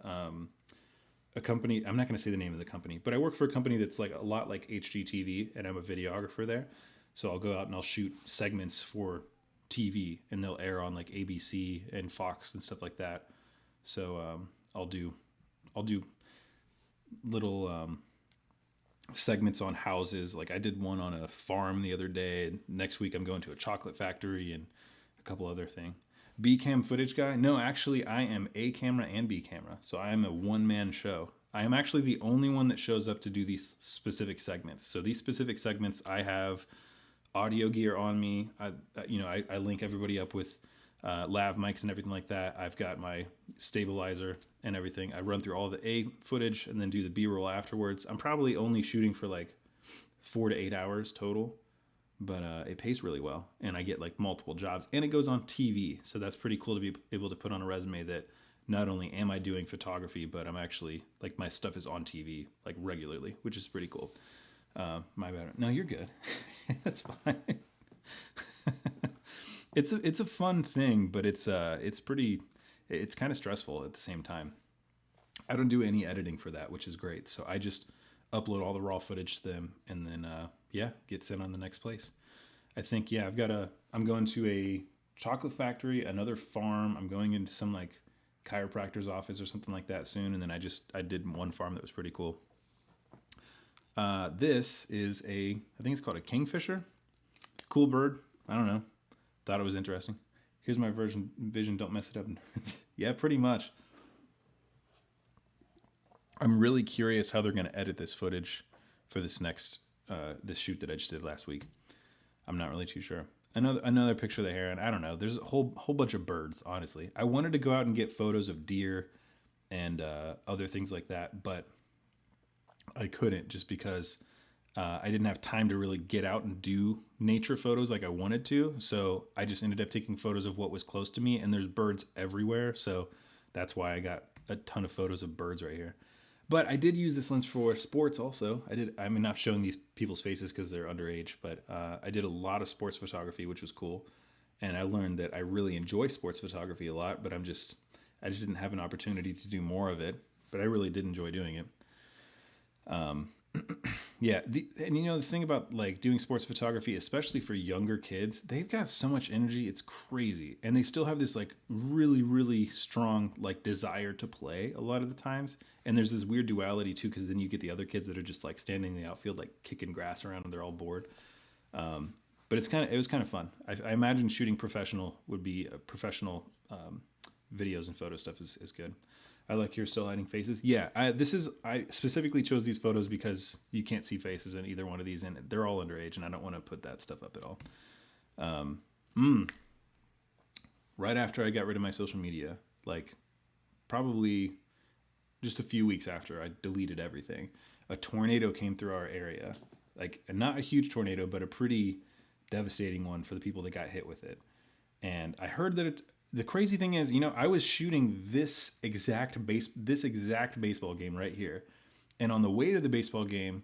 [SPEAKER 1] um, a company. I'm not going to say the name of the company, but I work for a company that's like a lot like HGTV, and I'm a videographer there. So I'll go out and I'll shoot segments for TV, and they'll air on like ABC and Fox and stuff like that. So I'll do little segments on houses. Like I did one on a farm the other day. Next week I'm going to a chocolate factory and a couple other things. B cam footage guy? No, actually I am A camera and B camera. So I am a one man show. I am actually the only one that shows up to do these specific segments. So these specific segments, I have audio gear on me. I link everybody up with lav mics and everything like that. I've got my stabilizer and everything. I run through all the A footage and then do the B roll afterwards. I'm probably only shooting for like 4 to 8 hours total, but it pays really well, and I get like multiple jobs, and it goes on TV. So that's pretty cool to be able to put on a resume that not only am I doing photography, but I'm actually like my stuff is on TV like regularly, which is pretty cool. My bad. No, you're good. That's fine. It's a fun thing, but it's kind of stressful at the same time. I don't do any editing for that, which is great. So I just upload all the raw footage to them, and then yeah, get sent on the next place. I think yeah, I'm going to a chocolate factory, another farm. I'm going into some like chiropractor's office or something like that soon, and then I did one farm that was pretty cool. This is I think it's called a kingfisher. Cool bird. I don't know. Thought it was interesting. Here's my vision. Don't mess it up. Yeah, pretty much. I'm really curious how they're going to edit this footage for this shoot that I just did last week. I'm not really too sure. Another picture of the heron. I don't know. There's a whole bunch of birds. Honestly, I wanted to go out and get photos of deer and other things like that, but I couldn't just because I didn't have time to really get out and do nature photos like I wanted to. So I just ended up taking photos of what was close to me, and there's birds everywhere. So that's why I got a ton of photos of birds right here. But I did use this lens for sports also. I'm not showing these people's faces because they're underage, but I did a lot of sports photography, which was cool. And I learned that I really enjoy sports photography a lot, but I just didn't have an opportunity to do more of it. But I really did enjoy doing it. Yeah, the thing about like doing sports photography, especially for younger kids, they've got so much energy, it's crazy, and they still have this like really really strong like desire to play a lot of the times. And there's this weird duality too, because then you get the other kids that are just like standing in the outfield like kicking grass around and they're all bored. But it was kind of fun. I imagine shooting professional would be professional videos and photo stuff is good. I like you're still hiding faces. Yeah, I specifically chose these photos because you can't see faces in either one of these, and they're all underage, and I don't want to put that stuff up at all. Right after I got rid of my social media, like probably just a few weeks after I deleted everything, a tornado came through our area. Like not a huge tornado, but a pretty devastating one for the people that got hit with it. And I heard that the crazy thing is, I was shooting this exact baseball game right here. And on the way to the baseball game,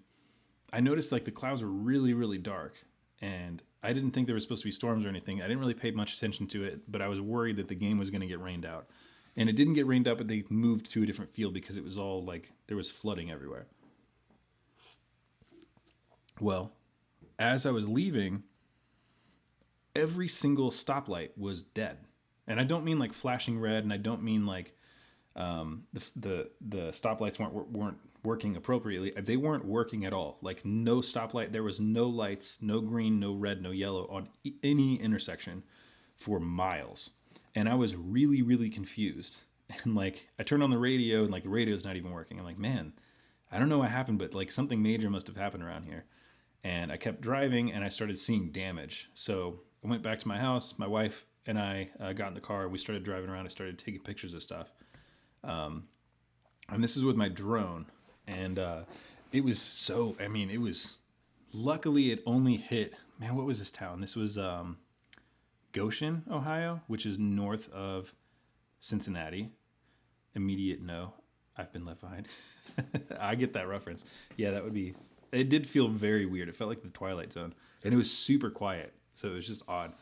[SPEAKER 1] I noticed like the clouds were really, really dark. And I didn't think there was supposed to be storms or anything. I didn't really pay much attention to it, but I was worried that the game was going to get rained out. And it didn't get rained out, but they moved to a different field because it was all like there was flooding everywhere. Well, as I was leaving, every single stoplight was dead. And I don't mean like flashing red, and I don't mean like the stoplights weren't working appropriately. They weren't working at all. Like no stoplight. There was no lights, no green, no red, no yellow on any intersection for miles. And I was really, really confused. And like I turned on the radio, and like the radio's not even working. I'm like, man, I don't know what happened, but like something major must have happened around here. And I kept driving, and I started seeing damage. So I went back to my house. My wife and I got in the car. We started driving around. I started taking pictures of stuff. And this is with my drone. And it was so, I mean, it was, luckily it only hit, man, what was this town? This was Goshen, Ohio, which is north of Cincinnati. Immediate no, I've been left behind. I get that reference. Yeah, that would be, it did feel very weird. It felt like the Twilight Zone. And it was super quiet. So it was just odd.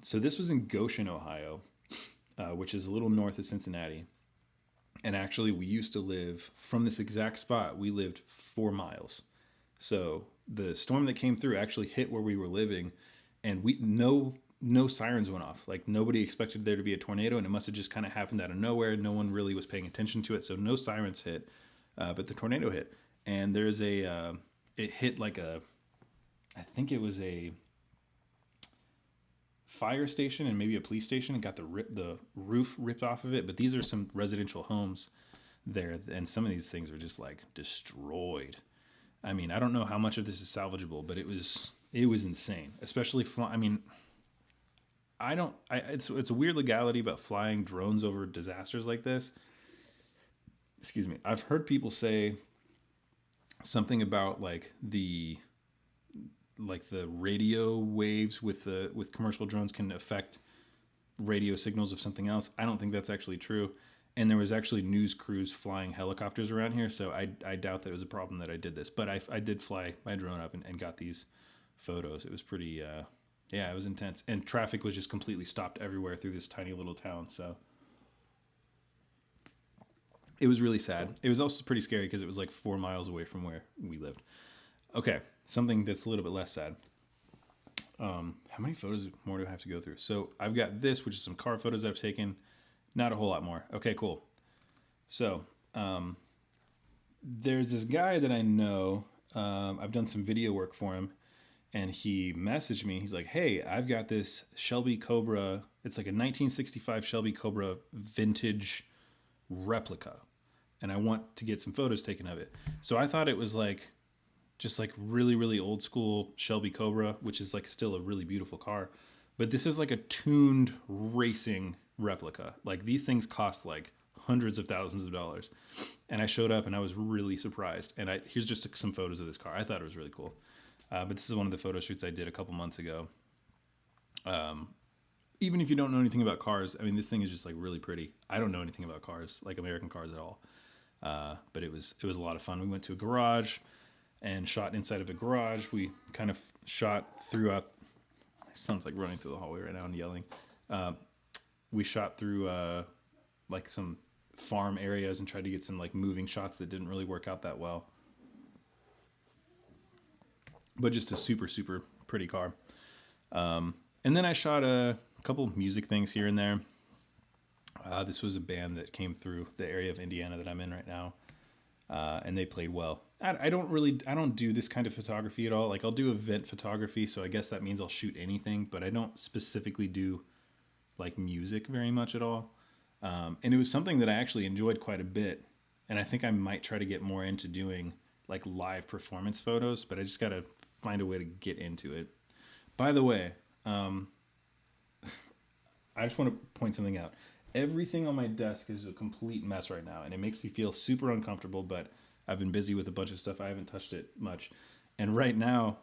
[SPEAKER 1] So this was in Goshen, Ohio, which is a little north of Cincinnati. And actually, we used to live from this exact spot. We lived 4 miles. So the storm that came through actually hit where we were living, and we no sirens went off. Like nobody expected there to be a tornado, and it must have just kind of happened out of nowhere. No one really was paying attention to it, so no sirens hit. But the tornado hit, and there's a it hit like a, I think it was a fire station and maybe a police station, and got the roof ripped off of it. But these are some residential homes there, and some of these things are just like destroyed. I mean, I don't know how much of this is salvageable, but it was insane. Especially I mean, it's a weird legality about flying drones over disasters like this. Excuse me. I've heard people say something about like the radio waves with commercial drones can affect radio signals of something else. I don't think that's actually true. And there was actually news crews flying helicopters around here, so I doubt that it was a problem that I did this. But I did fly my drone up and got these photos. It was pretty, yeah, it was intense. And traffic was just completely stopped everywhere through this tiny little town, so it was really sad. It was also pretty scary because it was like 4 miles away from where we lived. Okay, something that's a little bit less sad. How many photos more do I have to go through? So I've got this, which is some car photos I've taken. Not a whole lot more. Okay, cool. So there's this guy that I know. I've done some video work for him, and he messaged me. He's like, hey, I've got this Shelby Cobra. It's like a 1965 Shelby Cobra vintage replica, and I want to get some photos taken of it. So I thought it was like just like really, really old school Shelby Cobra, which is like still a really beautiful car. But this is like a tuned racing replica. Like these things cost like hundreds of thousands of dollars. And I showed up and I was really surprised. And here's just some photos of this car. I thought it was really cool. But this is one of the photo shoots I did a couple months ago. Even if you don't know anything about cars, I mean, this thing is just like really pretty. I don't know anything about cars, like American cars at all. But it was a lot of fun. We went to a garage and shot inside of a garage. We kind of shot throughout. My son's like running through the hallway right now and yelling. We shot through like some farm areas and tried to get some like moving shots that didn't really work out that well. But just a super, super pretty car. And then I shot a couple music things here and there. This was a band that came through the area of Indiana that I'm in right now. And they played well. I don't do this kind of photography at all. Like I'll do event photography, so I guess that means I'll shoot anything, but I don't specifically do like music very much at all. And it was something that I actually enjoyed quite a bit. And I think I might try to get more into doing like live performance photos, but I just got to find a way to get into it. By the way, I just want to point something out. Everything on my desk is a complete mess right now, and it makes me feel super uncomfortable, but I've been busy with a bunch of stuff. I haven't touched it much. And right now,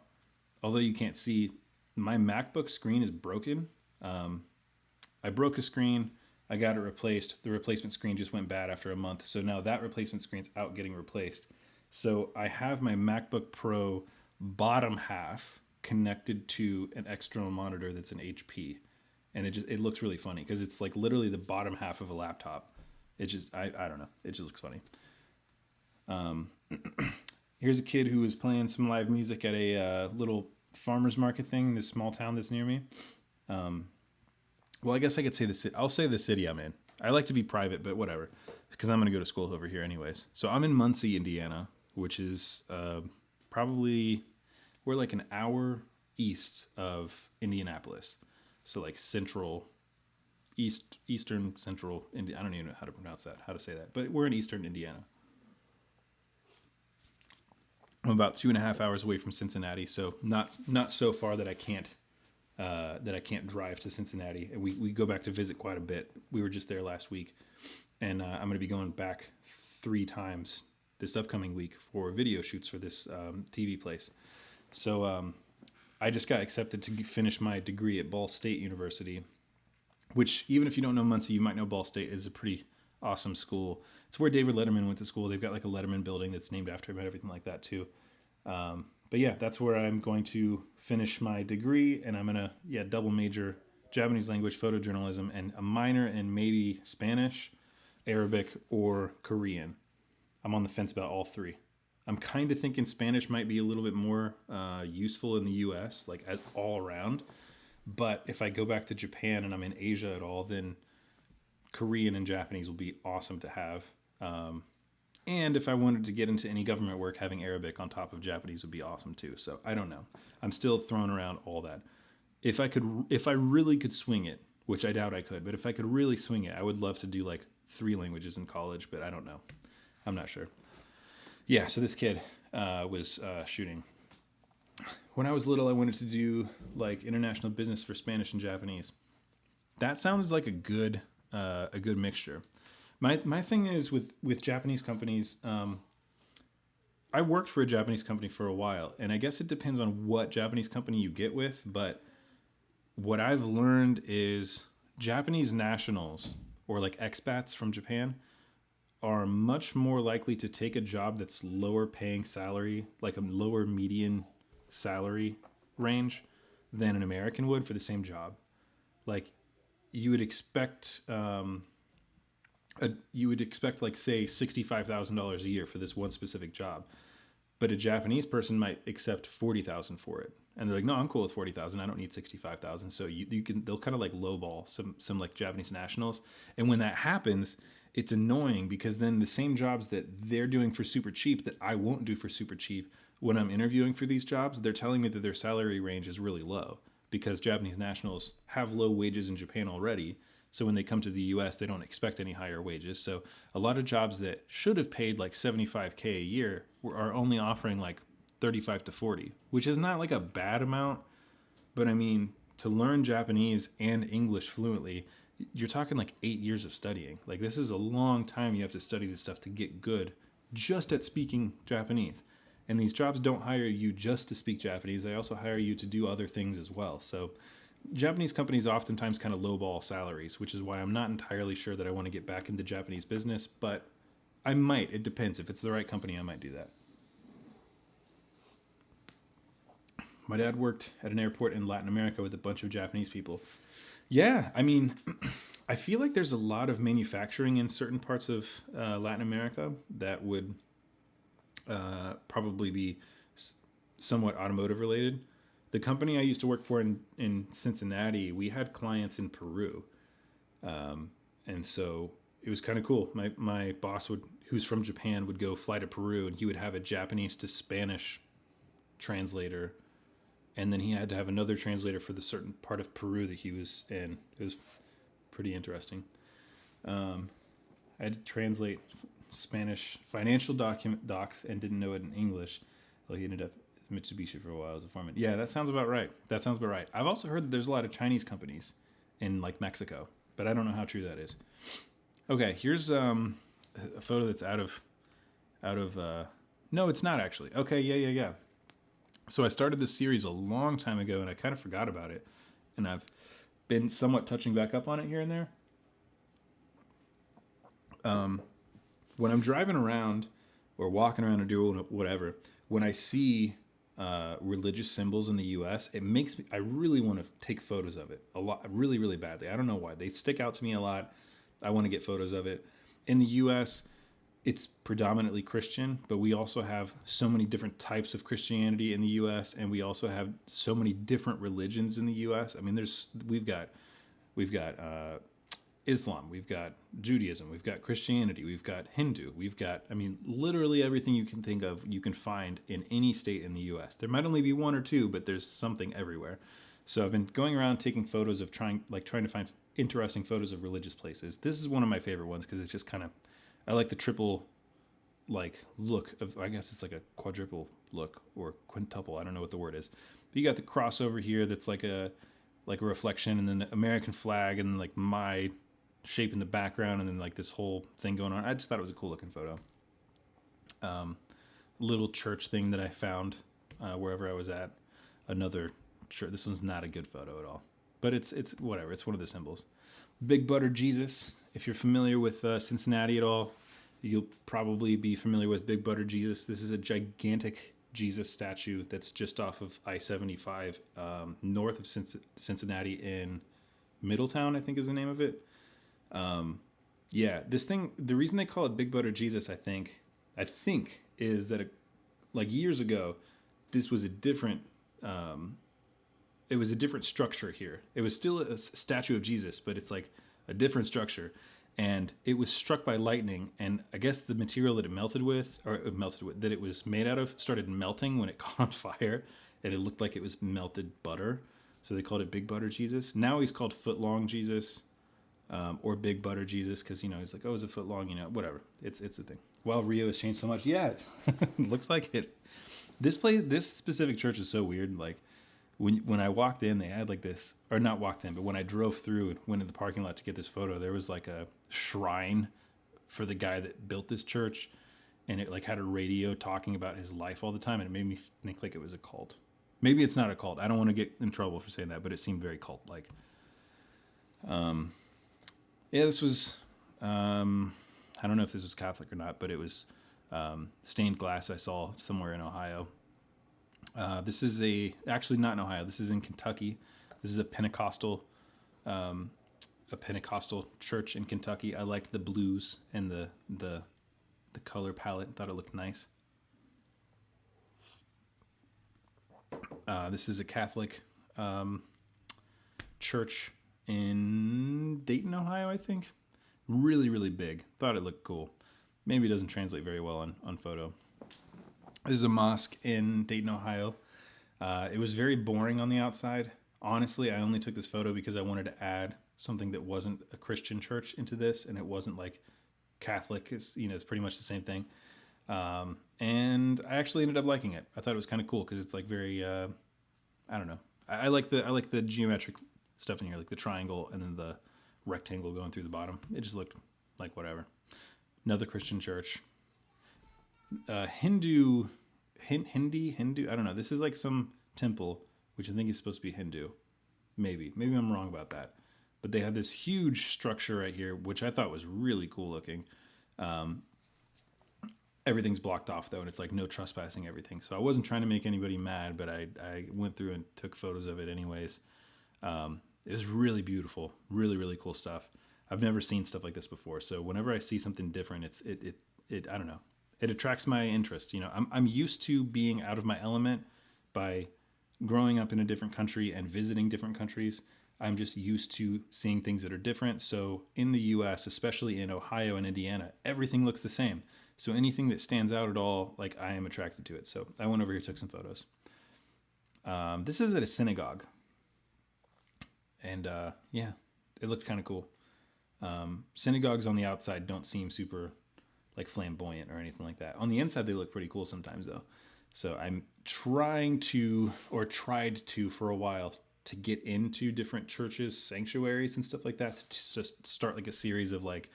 [SPEAKER 1] although you can't see, my MacBook screen is broken. I broke a screen. I got it replaced. The replacement screen just went bad after a month. So now that replacement screen's out getting replaced. So I have my MacBook Pro bottom half connected to an external monitor that's an HP, and it looks really funny because it's like literally the bottom half of a laptop. It just I don't know. It just looks funny. Um, Here's a kid who was playing some live music at a little farmers market thing in this small town that's near me. Um, well, I guess I could say the city. I'll say the city I'm in. I like to be private, but whatever, because I'm going to go to school over here anyways. So I'm in Muncie, Indiana, which is probably we're like an hour east of Indianapolis. So like eastern central Indiana. I don't even know how to pronounce that, how to say that, but we're in eastern Indiana. I'm about 2.5 hours away from Cincinnati, so not so far that I can't drive to Cincinnati. And we go back to visit quite a bit. We were just there last week, and I'm going to be going back 3 times this upcoming week for video shoots for this TV place. So I just got accepted to finish my degree at Ball State University, which, even if you don't know Muncie, you might know Ball State is a pretty awesome school. It's where David Letterman went to school. They've got like a Letterman building that's named after him and everything like that too. But yeah, that's where I'm going to finish my degree, and I'm gonna double major Japanese language photojournalism and a minor in maybe Spanish, Arabic, or Korean. I'm on the fence about all 3. I'm kind of thinking Spanish might be a little bit more useful in the U.S., like as all around. But if I go back to Japan and I'm in Asia at all, then Korean and Japanese will be awesome to have. And if I wanted to get into any government work, having Arabic on top of Japanese would be awesome too. So I don't know. I'm still throwing around all that. If I really could swing it, which I doubt I could, but if I could really swing it, I would love to do like 3 languages in college, but I don't know. I'm not sure. Yeah, so this kid was shooting. When I was little, I wanted to do like international business for Spanish and Japanese. That sounds like a good mixture. My thing is with Japanese companies. I worked for a Japanese company for a while, and I guess it depends on what Japanese company you get with. But what I've learned is Japanese nationals or like expats from Japan are much more likely to take a job that's lower paying salary, like a lower median salary range, than an American would for the same job. Like you would expect. You would expect like say $65,000 a year for this one specific job, but a Japanese person might accept 40,000 for it, and they're like, no, I'm cool with 40,000. I don't need 65,000. So they'll kind of like lowball some like Japanese nationals, and when that happens, it's annoying because then the same jobs that they're doing for super cheap that I won't do for super cheap, when I'm interviewing for these jobs, they're telling me that their salary range is really low because Japanese nationals have low wages in Japan already. So when they come to the US, they don't expect any higher wages. So a lot of jobs that should have paid like 75K a year are only offering like 35 to 40, which is not like a bad amount. But I mean, to learn Japanese and English fluently, you're talking like 8 years of studying. Like this is a long time you have to study this stuff to get good just at speaking Japanese. And these jobs don't hire you just to speak Japanese. They also hire you to do other things as well. So Japanese companies oftentimes kind of lowball salaries, which is why I'm not entirely sure that I want to get back into Japanese business, but I might. It depends. If it's the right company, I might do that. My dad worked at an airport in Latin America with a bunch of Japanese people. Yeah, I mean, I feel like there's a lot of manufacturing in certain parts of Latin America that would probably be somewhat automotive related. The company I used to work for in Cincinnati, we had clients in Peru. And so it was kind of cool. My boss who's from Japan, would go fly to Peru, and he would have a Japanese to Spanish translator. And then he had to have another translator for the certain part of Peru that he was in. It was pretty interesting. I had to translate Spanish financial docs and didn't know it in English. Well, he ended up Mitsubishi for a while as a foreman. Yeah, that sounds about right. I've also heard that there's a lot of Chinese companies in like Mexico, but I don't know how true that is. Okay, here's a photo that's out of no, it's not actually. Okay, yeah. So I started this series a long time ago, and I kind of forgot about it, and I've been somewhat touching back up on it here and there. When I'm driving around or walking around or doing whatever, when I see religious symbols in the U.S., it makes me. I really want to take photos of it a lot, really, really badly. I don't know why they stick out to me a lot. I want to get photos of it. In the U.S., it's predominantly Christian, but we also have so many different types of Christianity in the U.S., and we also have so many different religions in the U.S. I mean, we've got Islam, we've got Judaism, we've got Christianity, we've got Hindu, we've got, I mean, literally everything you can think of, you can find in any state in the U.S. There might only be one or two, but there's something everywhere. So I've been going around taking photos of trying to find interesting photos of religious places. This is one of my favorite ones because it's just kind of, I like the triple look of, I guess it's like a quadruple look or quintuple. I don't know what the word is. But you got the cross over here that's like a reflection, and then the American flag, and like my shape in the background, and then like this whole thing going on. I just thought it was a cool looking photo. Little church thing that I found wherever I was at. Another church. This one's not a good photo at all, but it's whatever. It's one of the symbols. Big Butter Jesus. If you're familiar with Cincinnati at all, you'll probably be familiar with Big Butter Jesus. This is a gigantic Jesus statue that's just off of I-75, north of Cincinnati in Middletown, I think is the name of it. Yeah, this thing, the reason they call it Big Butter Jesus, I think is that like years ago, this was a different, it was a different structure here. It was still a statue of Jesus, but it's like a different structure. And it was struck by lightning, and I guess the material that that it was made out of started melting when it caught on fire, and it looked like it was melted butter. So they called it Big Butter Jesus. Now he's called Foot Long Jesus, or Big Butter Jesus, because he's like, oh, it's a foot long, whatever. It's a thing. Well, Rio has changed so much. Yeah, it looks like it. This specific church is so weird. Like when I walked in, they had like this, or not walked in, but when I drove through and went in the parking lot to get this photo, there was like a shrine for the guy that built this church, and it like had a radio talking about his life all the time, and it made me think like it was a cult. Maybe it's not a cult. I don't want to get in trouble for saying that, but it seemed very cult-like. Yeah, this was, I don't know if this was Catholic or not, but it was stained glass I saw somewhere in Ohio. This is actually not in Ohio. This is in Kentucky. This is a Pentecostal church in Kentucky. I liked the blues and the color palette. Thought it looked nice. This is a Catholic church in Dayton, Ohio, I think. Really, really big. Thought it looked cool. Maybe it doesn't translate very well on photo. This is a mosque in Dayton, Ohio. It was very boring on the outside. Honestly, I only took this photo because I wanted to add something that wasn't a Christian church into this, and it wasn't like Catholic. It's pretty much the same thing. And I actually ended up liking it. I thought it was kind of cool because it's like very, I don't know. I like the geometric stuff in here, like the triangle and then the rectangle going through the bottom. It just looked like whatever. Another Christian church. Hindu. I don't know. This is like some temple, which I think is supposed to be Hindu. Maybe I'm wrong about that. But they have this huge structure right here, which I thought was really cool looking. Everything's blocked off though, and it's like no trespassing everything. So I wasn't trying to make anybody mad, but I went through and took photos of it anyways. It was really beautiful, really, really cool stuff. I've never seen stuff like this before. So whenever I see something different, it I don't know. It attracts my interest. I'm used to being out of my element by growing up in a different country and visiting different countries. I'm just used to seeing things that are different. So in the US, especially in Ohio and Indiana, everything looks the same. So anything that stands out at all, like I am attracted to it. So I went over here, took some photos. This is at a synagogue. And yeah, it looked kind of cool. Synagogues on the outside don't seem super like flamboyant or anything like that. On the inside, they look pretty cool sometimes though. So I'm tried to for a while to get into different churches, sanctuaries and stuff like that, to just start like a series of like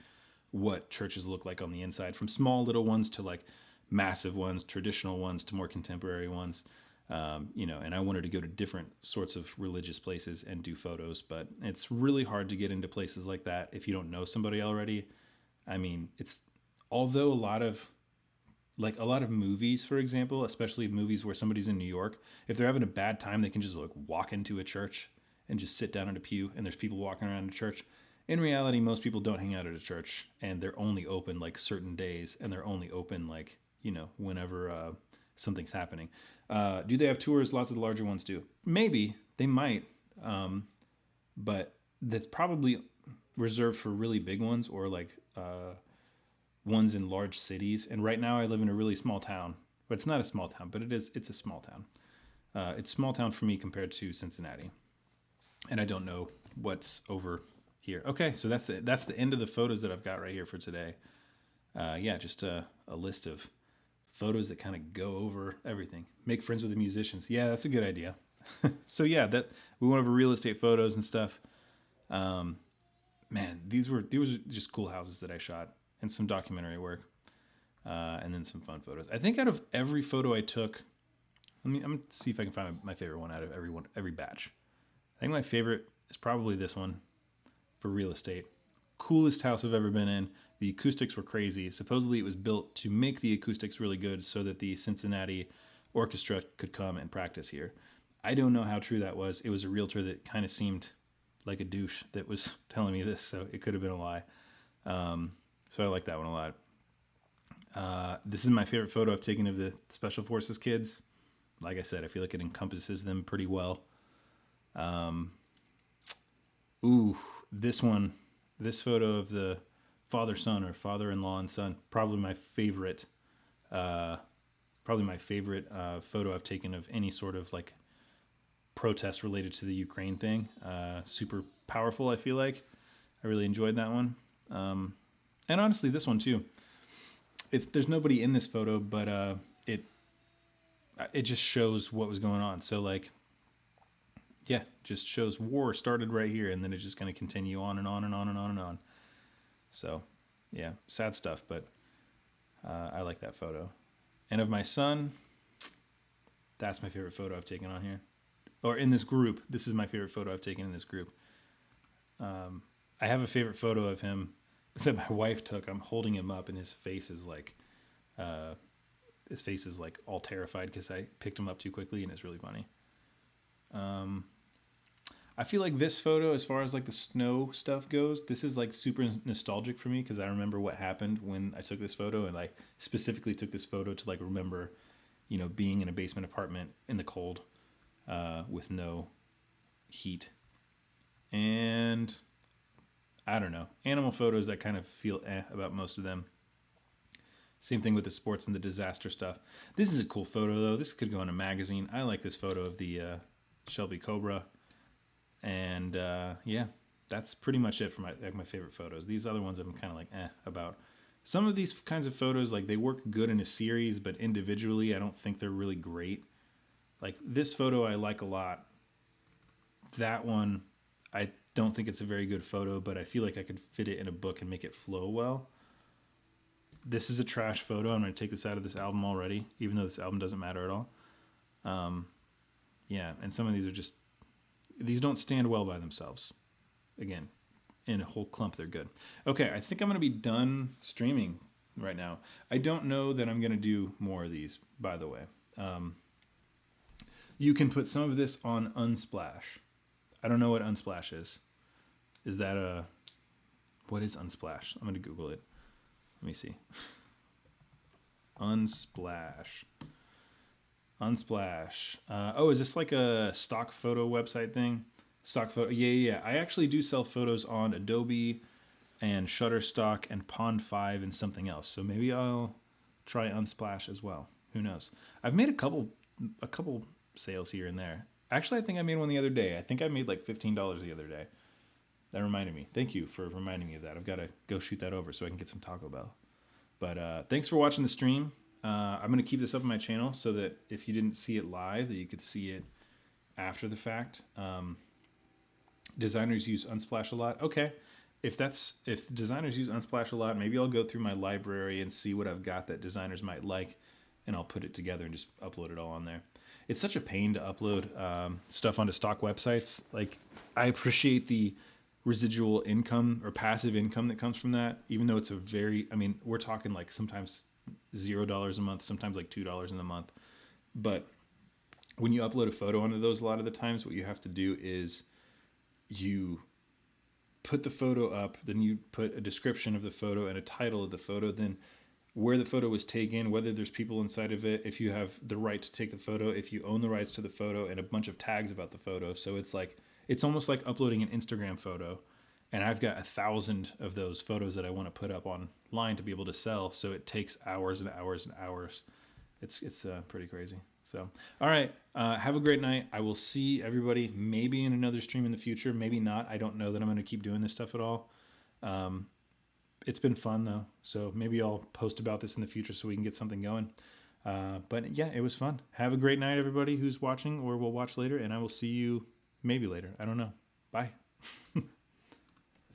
[SPEAKER 1] what churches look like on the inside, from small little ones to like massive ones, traditional ones to more contemporary ones. And I wanted to go to different sorts of religious places and do photos, but it's really hard to get into places like that if you don't know somebody already. I mean, although a lot of like a lot of movies, for example, especially movies where somebody's in New York, if they're having a bad time, they can just like walk into a church and just sit down in a pew and there's people walking around a church. In reality, most people don't hang out at a church and they're only open like certain days and they're only open like, whenever something's happening. Do they have tours? Lots of the larger ones do. Maybe they might, but that's probably reserved for really big ones or like ones in large cities. And right now I live in a really small town, but it's not a small town, but it's a small town. It's small town for me compared to Cincinnati. And I don't know what's over here. Okay, so that's it. That's the end of the photos that I've got right here for today. Yeah, just a list of photos that kind of go over everything. Make friends with the musicians. Yeah, that's a good idea. So yeah, that we went over real estate photos and stuff. Man, these were just cool houses that I shot and some documentary work, and then some fun photos. I think out of every photo I took, I'm gonna see if I can find my favorite one out of every batch. I think my favorite is probably this one for real estate. Coolest house I've ever been in. The acoustics were crazy. Supposedly it was built to make the acoustics really good so that the Cincinnati Orchestra could come and practice here. I don't know how true that was. It was a realtor that kind of seemed like a douche that was telling me this, so it could have been a lie. So I like that one a lot. This is my favorite photo I've taken of the Special Forces kids. Like I said, I feel like it encompasses them pretty well. This one, this photo of the father-son or father-in-law and son, probably my favorite photo I've taken of any sort of like protest related to the Ukraine thing. Super powerful, I feel like. I really enjoyed that one. And honestly, this one too. There's nobody in this photo, but it just shows what was going on. So like, yeah, just shows war started right here, and then it's just going to continue on and on and on and on and on. So, yeah, sad stuff, but I like that photo. And of my son, that's my favorite photo I've taken on here. Or in this group. This is my favorite photo I've taken in this group. I have a favorite photo of him that my wife took. I'm holding him up, and his face is like all terrified because I picked him up too quickly, and it's really funny. I feel like this photo, as far as like the snow stuff goes, this is like super nostalgic for me because I remember what happened when I took this photo, and I specifically took this photo to like remember, being in a basement apartment in the cold, with no heat. And I don't know, animal photos, I kind of feel about most of them. Same thing with the sports and the disaster stuff. This is a cool photo though. This could go in a magazine. I like this photo of the Shelby Cobra. And yeah, that's pretty much it for my favorite photos. These other ones I'm kind of like about. Some of these kinds of photos, like they work good in a series, but individually I don't think they're really great. Like this photo I like a lot. That one, I don't think it's a very good photo, but I feel like I could fit it in a book and make it flow well. This is a trash photo. I'm going to take this out of this album already, even though this album doesn't matter at all. Yeah, and some of these are just, these don't stand well by themselves. Again, in a whole clump, they're good. Okay, I think I'm going to be done streaming right now. I don't know that I'm going to do more of these, by the way. You can put some of this on Unsplash. I don't know what Unsplash is. Is that what is Unsplash? I'm going to Google it. Let me see. Unsplash. Is this like a stock photo website thing? Stock photo. Yeah. I actually do sell photos on Adobe and Shutterstock and Pond5 and something else. So maybe I'll try Unsplash as well. Who knows? I've made a couple sales here and there. Actually, I think I made one the other day. I think I made like $15 the other day. That reminded me. Thank you for reminding me of that. I've got to go shoot that over so I can get some Taco Bell. But thanks for watching the stream. I'm going to keep this up on my channel so that if you didn't see it live, that you could see it after the fact. Designers use Unsplash a lot. Okay. If designers use Unsplash a lot, maybe I'll go through my library and see what I've got that designers might like, and I'll put it together and just upload it all on there. It's such a pain to upload stuff onto stock websites. Like, I appreciate the residual income or passive income that comes from that, even though it's we're talking like sometimes $0 a month, sometimes like $2 in a month. But when you upload a photo onto those, a lot of the times what you have to do is you put the photo up, then you put a description of the photo and a title of the photo, then where the photo was taken, whether there's people inside of it, if you have the right to take the photo, if you own the rights to the photo, and a bunch of tags about the photo. So it's almost like uploading an Instagram photo, and I've got 1,000 of those photos that I want to put up online to be able to sell. So it takes hours and hours and hours. It's pretty crazy. So, all right, have a great night. I will see everybody maybe in another stream in the future, maybe not. I don't know that I'm going to keep doing this stuff at all. It's been fun though, so maybe I'll post about this in the future so we can get something going. But yeah, it was fun. Have a great night, everybody who's watching or will watch later, and I will see you maybe later. I don't know. Bye.